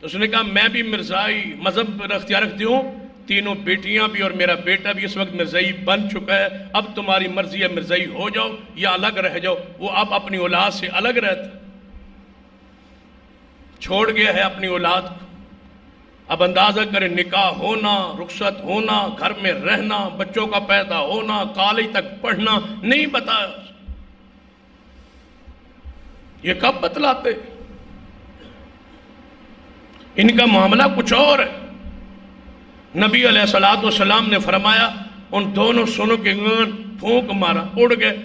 اس نے کہا میں بھی مرزائی مذہب پر اختیار رکھتی ہوں، 3 بیٹیاں بھی اور میرا بیٹا بھی اس وقت مرزائی بن چکا ہے، اب تمہاری مرضی ہے مرزائی ہو جاؤ یا الگ رہ جاؤ۔ وہ اب اپنی اولاد سے الگ رہتا، چھوڑ گیا ہے اپنی اولاد کو۔ اب اندازہ کریں، نکاح ہونا، رخصت ہونا، گھر میں رہنا، بچوں کا پیدا ہونا، کالج تک پڑھنا، نہیں بتایا۔ یہ کب بتلاتے؟ ان کا معاملہ کچھ اور ہے۔ نبی علیہ السلام نے فرمایا ان دونوں سونوں کے گن پھونک مارا، اڑ گئے۔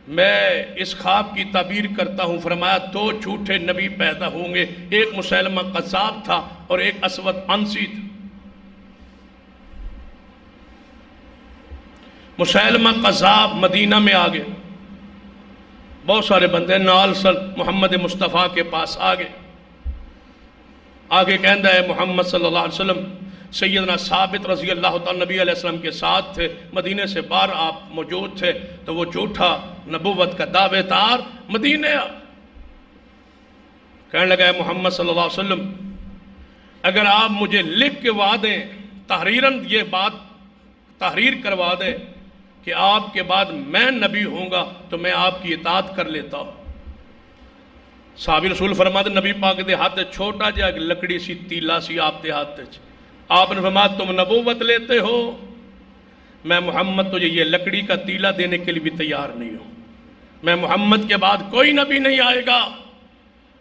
میں اس خواب کی تعبیر کرتا ہوں، فرمایا 2 جھوٹے نبی پیدا ہوں گے، ایک مسیلمہ قذاب تھا اور ایک اسود عنسی تھا۔ مسیلمہ قذاب مدینہ میں آگے، بہت سارے بندے نال سن محمد مصطفیٰ کے پاس آگے کہندہ ہے محمد صلی اللہ علیہ وسلم، سیدنا ثابت رضی اللہ تعالیٰ نبی علیہ السلام کے ساتھ تھے، مدینے سے باہر آپ موجود تھے، تو وہ جھوٹا نبوت کا دعوے دار مدینے کہنے لگا ہے محمد صلی اللہ علیہ وسلم، اگر آپ مجھے لکھ کے وعدیں تحریراً یہ بات تحریر کروا دیں کہ آپ کے بعد میں نبی ہوں گا تو میں آپ کی اطاعت کر لیتا ہوں۔ صحابی رسول فرماتے نبی پاک دے ہاتھ چھوٹا جا لکڑی سی تیلا سی آپ دے ہاتھ آپ نے فرمایا تم نبوت لیتے ہو، میں محمد تجھے یہ لکڑی کا تیلا دینے کے لیے بھی تیار نہیں ہوں، میں محمد کے بعد کوئی نبی نہیں آئے گا،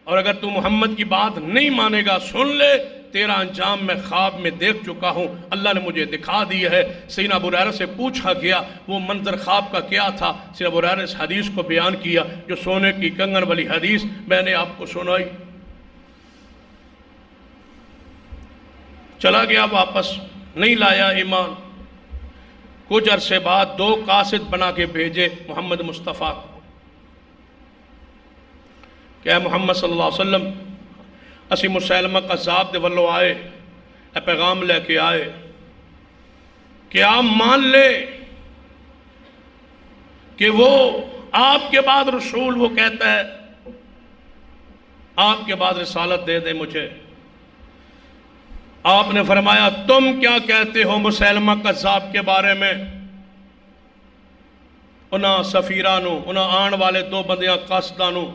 اور اگر تو محمد کی بات نہیں مانے گا سن لے تیرا انجام میں خواب میں دیکھ چکا ہوں، اللہ نے مجھے دکھا دی ہے۔ سیدنا ابو ہریرہ سے پوچھا گیا وہ منظر خواب کا کیا تھا، سیدنا ابو ہریرہ نے اس حدیث کو بیان کیا جو سونے کی کنگن والی حدیث میں نے آپ کو سنائی۔ چلا گیا واپس، نہیں لایا ایمان۔ کچھ عرصے بعد 2 قاصد بنا کے بھیجے محمد مصطفیٰ کو کہ اے محمد صلی اللہ علیہ وسلم اسی مسیلمہ قذاب دے ولو آئے، اے پیغام لے کے آئے کہ آپ مان لے کہ وہ آپ کے بعد رسول، وہ کہتا ہے آپ کے بعد رسالت دے دے مجھے۔ آپ نے فرمایا تم کیا کہتے ہو مسیلمہ قذاب کے بارے میں؟ انہاں سفیرانوں، انہاں آن والے 2 بندیاں قاصدانوں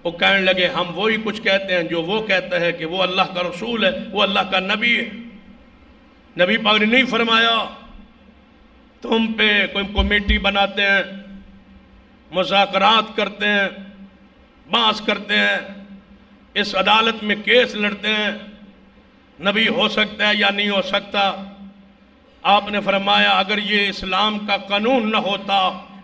وہ کہنے لگے ہم وہی کچھ کہتے ہیں جو وہ کہتا ہے کہ وہ اللہ کا رسول ہے، وہ اللہ کا نبی ہے۔ نبی پاک نے نہیں فرمایا تم پہ کوئی کمیٹی بناتے ہیں، مذاکرات کرتے ہیں، بحث کرتے ہیں، اس عدالت میں کیس لڑتے ہیں، نبی ہو سکتا ہے یا نہیں ہو سکتا۔ آپ نے فرمایا اگر یہ اسلام کا قانون نہ ہوتا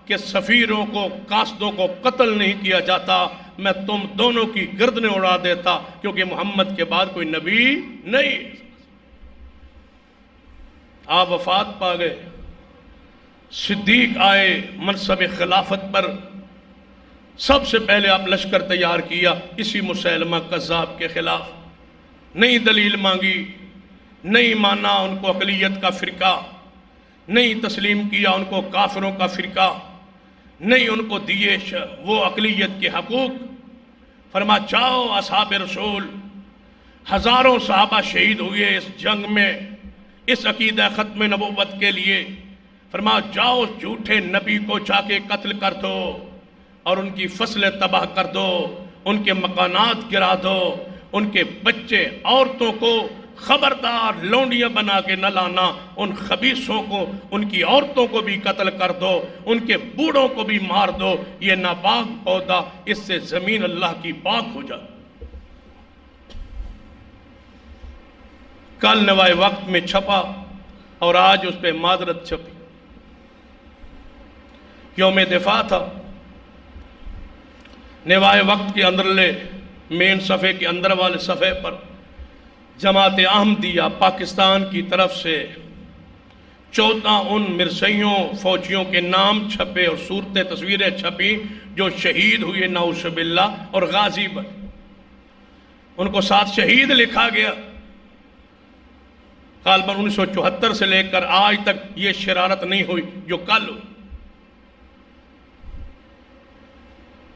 کہ سفیروں کو، قاصدوں کو قتل نہیں کیا جاتا، میں تم دونوں کی گردنیں اڑا دیتا، کیونکہ محمد کے بعد کوئی نبی نہیں۔ آپ وفات پا گئے، صدیق آئے منصب خلافت پر، سب سے پہلے آپ لشکر تیار کیا اسی مسیلمہ قذاب کے خلاف، نہیں دلیل مانگی، نہیں مانا ان کو اقلیت کا فرقہ، نہیں تسلیم کیا ان کو کافروں کا فرقہ، نہیں ان کو دیے وہ اقلیت کے حقوق۔ فرما جاؤ اصحاب رسول، ہزاروں صحابہ شہید ہوئے اس جنگ میں اس عقیدہ ختم نبوت کے لیے۔ فرما جاؤ جھوٹے نبی کو جا کے قتل کر دو اور ان کی فصلیں تباہ کر دو، ان کے مکانات گرا دو، ان کے بچے عورتوں کو خبردار لونڈیاں بنا کے نہ لانا، ان خبیثوں کو، ان کی عورتوں کو بھی قتل کر دو، ان کے بوڑھوں کو بھی مار دو، یہ ناپاک پودا، اس سے زمین اللہ کی پاک ہو جائے۔ کل نوائے وقت میں چھپا اور آج اس پہ معذرت چھپی۔ یوم دفاع تھا، نوائے وقت کے اندر لے مین صفحے کے اندر والے صفحے پر جماعت احمدیہ پاکستان کی طرف سے 14 ان مرثیوں فوجیوں کے نام چھپے اور صورتیں تصویریں چھپی جو شہید ہوئے نعوذ باللہ اور غازی بن، ان کو ساتھ شہید لکھا گیا۔ غالباً 1974 سے لے کر آج تک یہ شرارت نہیں ہوئی جو کل ہوئی۔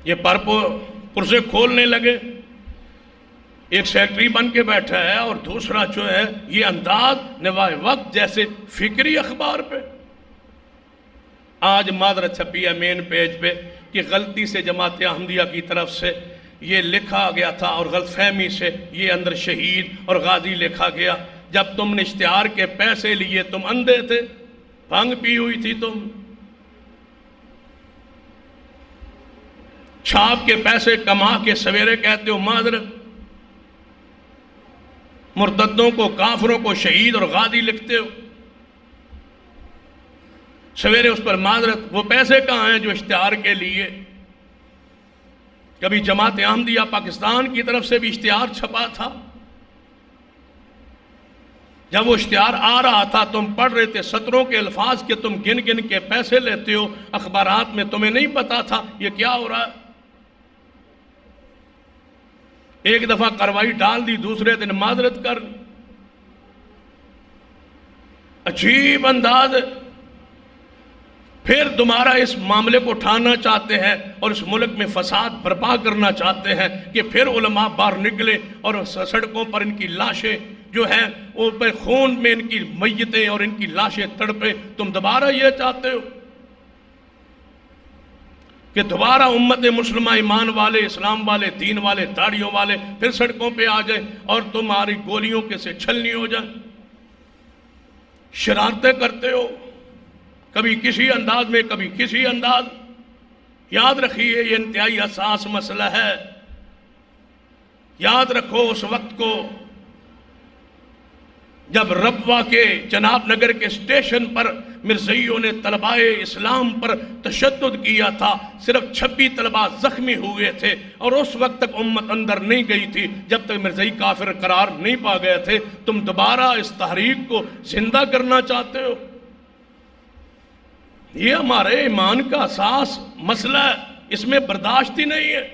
یہ پرسے کھولنے لگے، ایک سیکٹری بن کے بیٹھا ہے اور دوسرا جو ہے یہ انداز نوائے وقت جیسے فکری اخبار پہ۔ آج معذرت چھپی ہے مین پیج پہ کہ غلطی سے جماعت احمدیہ کی طرف سے یہ لکھا گیا تھا اور غلط فہمی سے یہ اندر شہید اور غازی لکھا گیا۔ جب تم نے اشتہار کے پیسے لیے تم اندھے تھے، بھنگ پی ہوئی تھی، تم چھاپ کے پیسے کما کے سویرے کہتے ہو معذرت، مرتدوں کو، کافروں کو شہید اور غازی لکھتے ہو، سویرے اس پر معذرت۔ وہ پیسے کہاں ہیں جو اشتہار کے لیے؟ کبھی جماعت احمدیہ پاکستان کی طرف سے بھی اشتہار چھپا تھا، جب وہ اشتہار آ رہا تھا تم پڑھ رہے تھے سطروں کے الفاظ کے، تم گن گن کے پیسے لیتے ہو اخبارات میں، تمہیں نہیں پتا تھا یہ کیا ہو رہا ہے۔ ایک دفعہ کارروائی ڈال دی، دوسرے دن معذرت کر، عجیب انداز۔ پھر دوبارہ اس معاملے کو اٹھانا چاہتے ہیں اور اس ملک میں فساد برپا کرنا چاہتے ہیں کہ پھر علماء باہر نکلے اور سڑکوں پر ان کی لاشیں جو ہیں وہ پر خون میں ان کی میتیں اور ان کی لاشیں تڑپے۔ تم دوبارہ یہ چاہتے ہو کہ دوبارہ امت مسلمہ ایمان والے، اسلام والے، دین والے، داڑھیوں والے پھر سڑکوں پہ آ جائیں اور تمہاری گولیوں کے سے چھلنی ہو جائیں؟ شرارتیں کرتے ہو، کبھی کسی انداز میں کبھی کسی انداز. یاد رکھیے یہ انتہائی حساس مسئلہ ہے. یاد رکھو اس وقت کو جب ربوہ کے جناب نگر کے اسٹیشن پر مرزائیوں نے طلبائے اسلام پر تشدد کیا تھا. صرف 26 طلباء زخمی ہوئے تھے اور اس وقت تک امت اندر نہیں گئی تھی جب تک مرزائی کافر قرار نہیں پا گئے تھے. تم دوبارہ اس تحریک کو زندہ کرنا چاہتے ہو. یہ ہمارے ایمان کا اساس مسئلہ ہے، اس میں برداشت ہی نہیں ہے.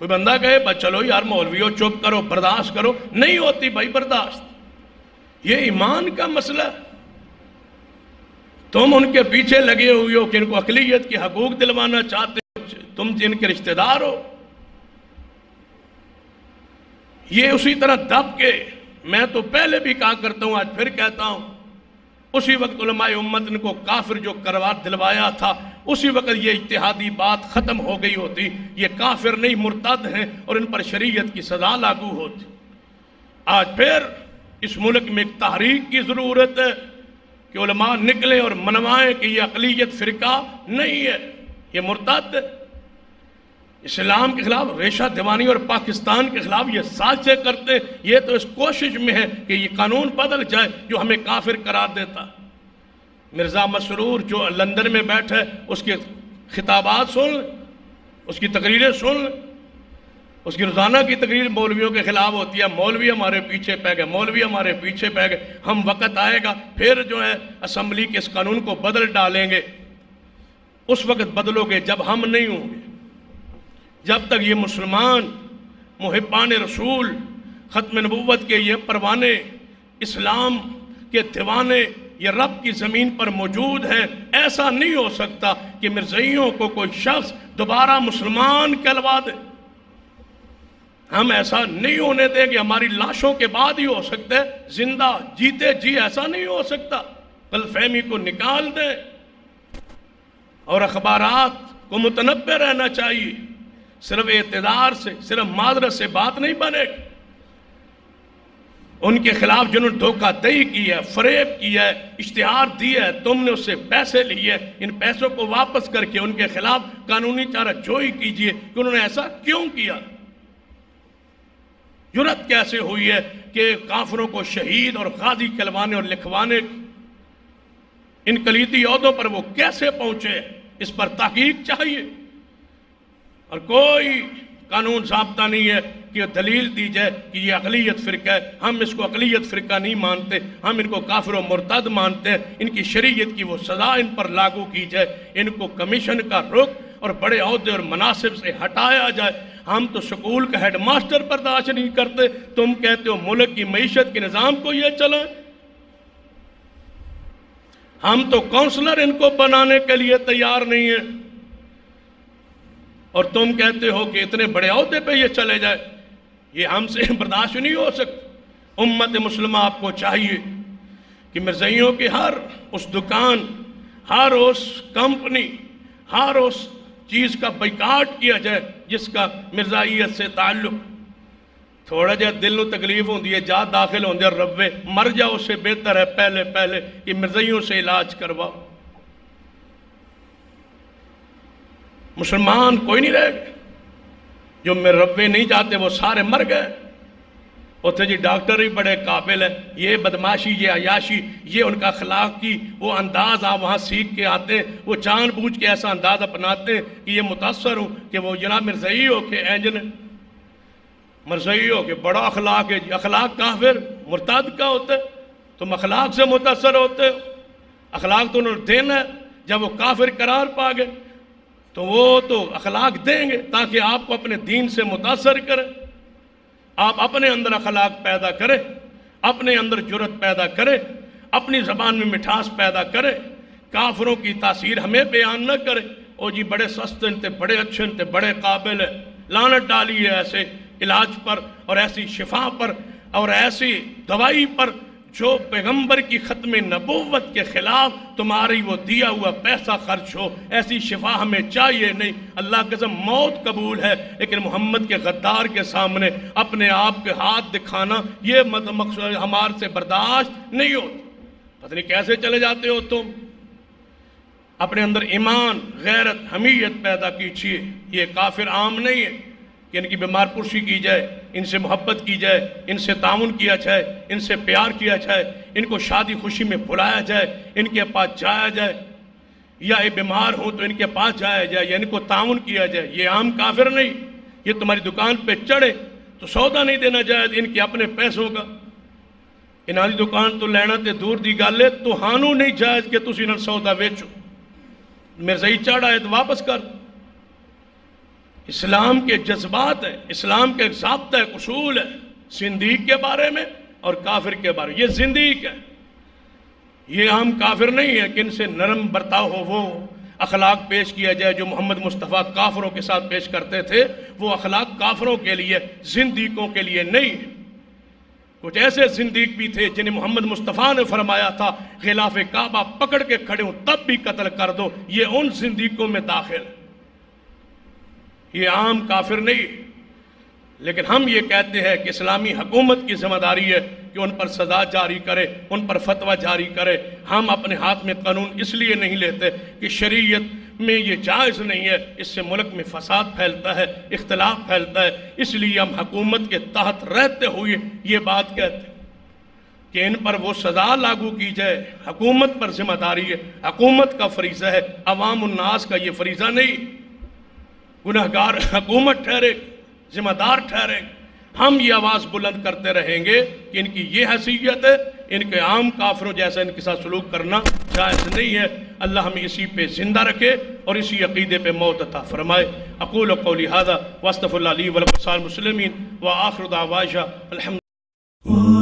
کوئی بندہ کہے بس چلو یار مولویو چپ کرو برداشت کرو، نہیں ہوتی بھائی برداشت. یہ ایمان کا مسئلہ ہے. تم ان کے پیچھے لگے ہوئے ہو کہ ان کو اقلیت کے حقوق دلوانا چاہتے ہو، تم جن کے رشتہ دار ہو. یہ اسی طرح دب کے، میں تو پہلے بھی کہا کرتا ہوں آج پھر کہتا ہوں، اسی وقت علماء امت نے کو کافر جو قرار دلوایا تھا اسی وقت یہ اجتہادی بات ختم ہو گئی ہوتی. یہ کافر نہیں مرتد ہیں اور ان پر شریعت کی سزا لاگو ہوتی. آج پھر اس ملک میں ایک تحریک کی ضرورت ہے کہ علماء نکلیں اور منوائیں کہ یہ اقلیت فرقہ نہیں ہے، یہ مرتد ہے، اسلام کے خلاف ریشہ دیوانی اور پاکستان کے خلاف یہ سازشیں کرتے ہیں. یہ تو اس کوشش میں ہے کہ یہ قانون بدل جائے جو ہمیں کافر قرار دیتا. مرزا مسرور جو لندن میں بیٹھے اس کے خطابات سن، اس کی تقریریں سن، اس کی روزانہ کی تقریر مولویوں کے خلاف ہوتی ہے. مولوی ہمارے پیچھے پہ گئے، مولوی ہمارے پیچھے پہ گئے. ہم وقت آئے گا پھر جو ہے اسمبلی کے اس قانون کو بدل ڈالیں گے. اس وقت بدلو گے جب ہم نہیں ہوں گے. جب تک یہ مسلمان محبان رسول ختم نبوت کے یہ پروانے اسلام کے دیوانے یہ رب کی زمین پر موجود ہیں، ایسا نہیں ہو سکتا کہ مرزائیوں کو کوئی شخص دوبارہ مسلمان کہلوا دے. ہم ایسا نہیں ہونے دیں کہ ہماری لاشوں کے بعد ہی ہو سکتا ہے، زندہ جیتے جی ایسا نہیں ہو سکتا. غلط فہمی کو نکال دیں اور اخبارات کو متنبع رہنا چاہیے. صرف اعتذار سے، صرف معذرت سے بات نہیں بنے گی. ان کے خلاف جنہوں نے دھوکہ دہی کی ہے، فریب کی ہے، اشتہار دیا ہے، تم نے اس سے پیسے لیے، ان پیسوں کو واپس کر کے ان کے خلاف قانونی چارہ جوئی کیجئے کہ انہوں نے ایسا کیوں کیا. جرأت کیسے ہوئی ہے کہ کافروں کو شہید اور غازی کہلوانے اور لکھوانے ان کلیدی عہدوں پر وہ کیسے پہنچے؟ اس پر تحقیق چاہیے. اور کوئی قانون ضابطہ نہیں ہے کہ دلیل دی جائے کہ یہ اقلیت فرقہ ہے. ہم اس کو اقلیت فرقہ نہیں مانتے، ہم ان کو کافر و مرتد مانتے ہیں. ان کی شریعت کی وہ سزا ان پر لاگو کی جائے، ان کو کمیشن کا رخ اور بڑے عہدے اور مناصب سے ہٹایا جائے. ہم تو سکول کا ہیڈ ماسٹر برداشت نہیں کرتے، تم کہتے ہو ملک کی معیشت کے نظام کو یہ چلائیں. ہم تو کونسلر ان کو بنانے کے لیے تیار نہیں ہیں اور تم کہتے ہو کہ اتنے بڑے عہدے پہ یہ چلے جائے. یہ ہم سے برداشت نہیں ہو سکتا. امت مسلمہ آپ کو چاہیے کہ مرزائیوں کی ہر اس دکان، ہر اس کمپنی، ہر اس چیز کا بائیکاٹ کیا جائے جس کا مرزائیت سے تعلق. تھوڑا جہا دل نو تکلیف ہوندی ہے، جا داخل ہوندے ربے مر جاؤ، اس سے بہتر ہے پہلے کہ مرزائیوں سے علاج کرواؤ. مسلمان کوئی نہیں رہ گئے. جو ربے نہیں جاتے وہ سارے مر گئے. اتنے جی ڈاکٹر بھی بڑے قابل ہیں، یہ بدماشی، یہ عیاشی، یہ ان کا اخلاق کی وہ انداز آپ وہاں سیکھ کے آتے ہیں. وہ جان بوجھ کے ایسا انداز اپناتے ہیں کہ یہ متاثر ہوں کہ وہ جناب مرزائی ہو کے اینجن مرزائی ہو کے بڑا اخلاق ہے. اخلاق کافر مرتد کا ہوتا ہے، تم اخلاق سے متاثر ہوتے ہو. اخلاق تو انہوں نے دینا ہے. جب وہ کافر قرار پا گئے تو وہ تو اخلاق دیں گے تاکہ آپ کو اپنے دین سے متاثر کریں. آپ اپنے اندر اخلاق پیدا کریں، اپنے اندر جرت پیدا کریں، اپنی زبان میں مٹھاس پیدا کریں. کافروں کی تاثیر ہمیں بیان نہ کریں. او جی بڑے سستے تھے، بڑے اچھے تھے، بڑے قابل ہیں. لعنت ڈالی ہے ایسے علاج پر اور ایسی شفا پر اور ایسی دوائی پر جو پیغمبر کی ختم نبوت کے خلاف تمہاری وہ دیا ہوا پیسہ خرچ ہو، ایسی شفا ہمیں چاہیے نہیں۔ اللہ کی قسم موت قبول ہے، لیکن محمد کے غدار کے سامنے اپنے آپ کے ہاتھ دکھانا یہ مقصود ہمارے سے برداشت نہیں ہوتا۔ پتہ نہیں کیسے چلے جاتے ہو تم، اپنے اندر ایمان، غیرت، حمیت پیدا کیجیے۔ یہ کافر عام نہیں ہے کہ ان کی بیمار پرسی کی جائے، ان سے محبت کی جائے، ان سے تعاون کیا جائے، ان سے پیار کیا جائے، ان کو شادی خوشی میں بلایا جائے، ان کے پاس جایا جائے، یا یہ بیمار ہوں تو ان کے پاس جایا جائے یا ان کو تعاون کیا جائے۔ یہ عام کافر نہیں، یہ تمہاری دکان پہ چڑھے تو سودا نہیں دینا جائز ان کے اپنے پیسوں کا۔ انہاں دی دکان تو لینا تے دور دی گل ہے، تو ہانو نہیں جائز کہ تسی انہاں سودا ویچو، مرزائی چڑھا ہے تو واپس کر۔ اسلام کے جذبات ہیں، اسلام کے ایک ضابطہ ہے، اصول ہے، زندیق کے بارے میں اور کافر کے بارے میں۔ یہ زندیق ہے، یہ عام کافر نہیں ہے کہ ان سے نرم برتاؤ ہو، وہ اخلاق پیش کیا جائے جو محمد مصطفیٰ کافروں کے ساتھ پیش کرتے تھے۔ وہ اخلاق کافروں کے لیے، زندیقوں کے لیے نہیں۔ کچھ ایسے زندیق بھی تھے جنہیں محمد مصطفیٰ نے فرمایا تھا غلاف کعبہ پکڑ کے کھڑے ہوں تب بھی قتل کر دو، یہ ان زندیقوں میں داخل ہے، یہ عام کافر نہیں۔ لیکن ہم یہ کہتے ہیں کہ اسلامی حکومت کی ذمہ داری ہے کہ ان پر سزا جاری کرے، ان پر فتویٰ جاری کرے۔ ہم اپنے ہاتھ میں قانون اس لیے نہیں لیتے کہ شریعت میں یہ جائز نہیں ہے، اس سے ملک میں فساد پھیلتا ہے، اختلاف پھیلتا ہے، اس لیے ہم حکومت کے تحت رہتے ہوئے یہ بات کہتے ہیں کہ ان پر وہ سزا لاگو کی جائے۔ حکومت پر ذمہ داری ہے، حکومت کا فریضہ ہے، عوام الناس کا یہ فریضہ نہیں۔ گناہگار حکومت ٹھہرے، ذمہ دار ٹھہرے۔ ہم یہ آواز بلند کرتے رہیں گے کہ ان کی یہ حیثیت ہے، ان کے عام کافروں جیسا ان کے ساتھ سلوک کرنا جائز نہیں ہے۔ اللہ ہمیں اسی پہ زندہ رکھے اور اسی عقیدے پہ موت عطا فرمائے۔ اقول قولی ھذا واستغفر اللہ لی ولکم سائر المسلمین وآخر دعوانا الحمد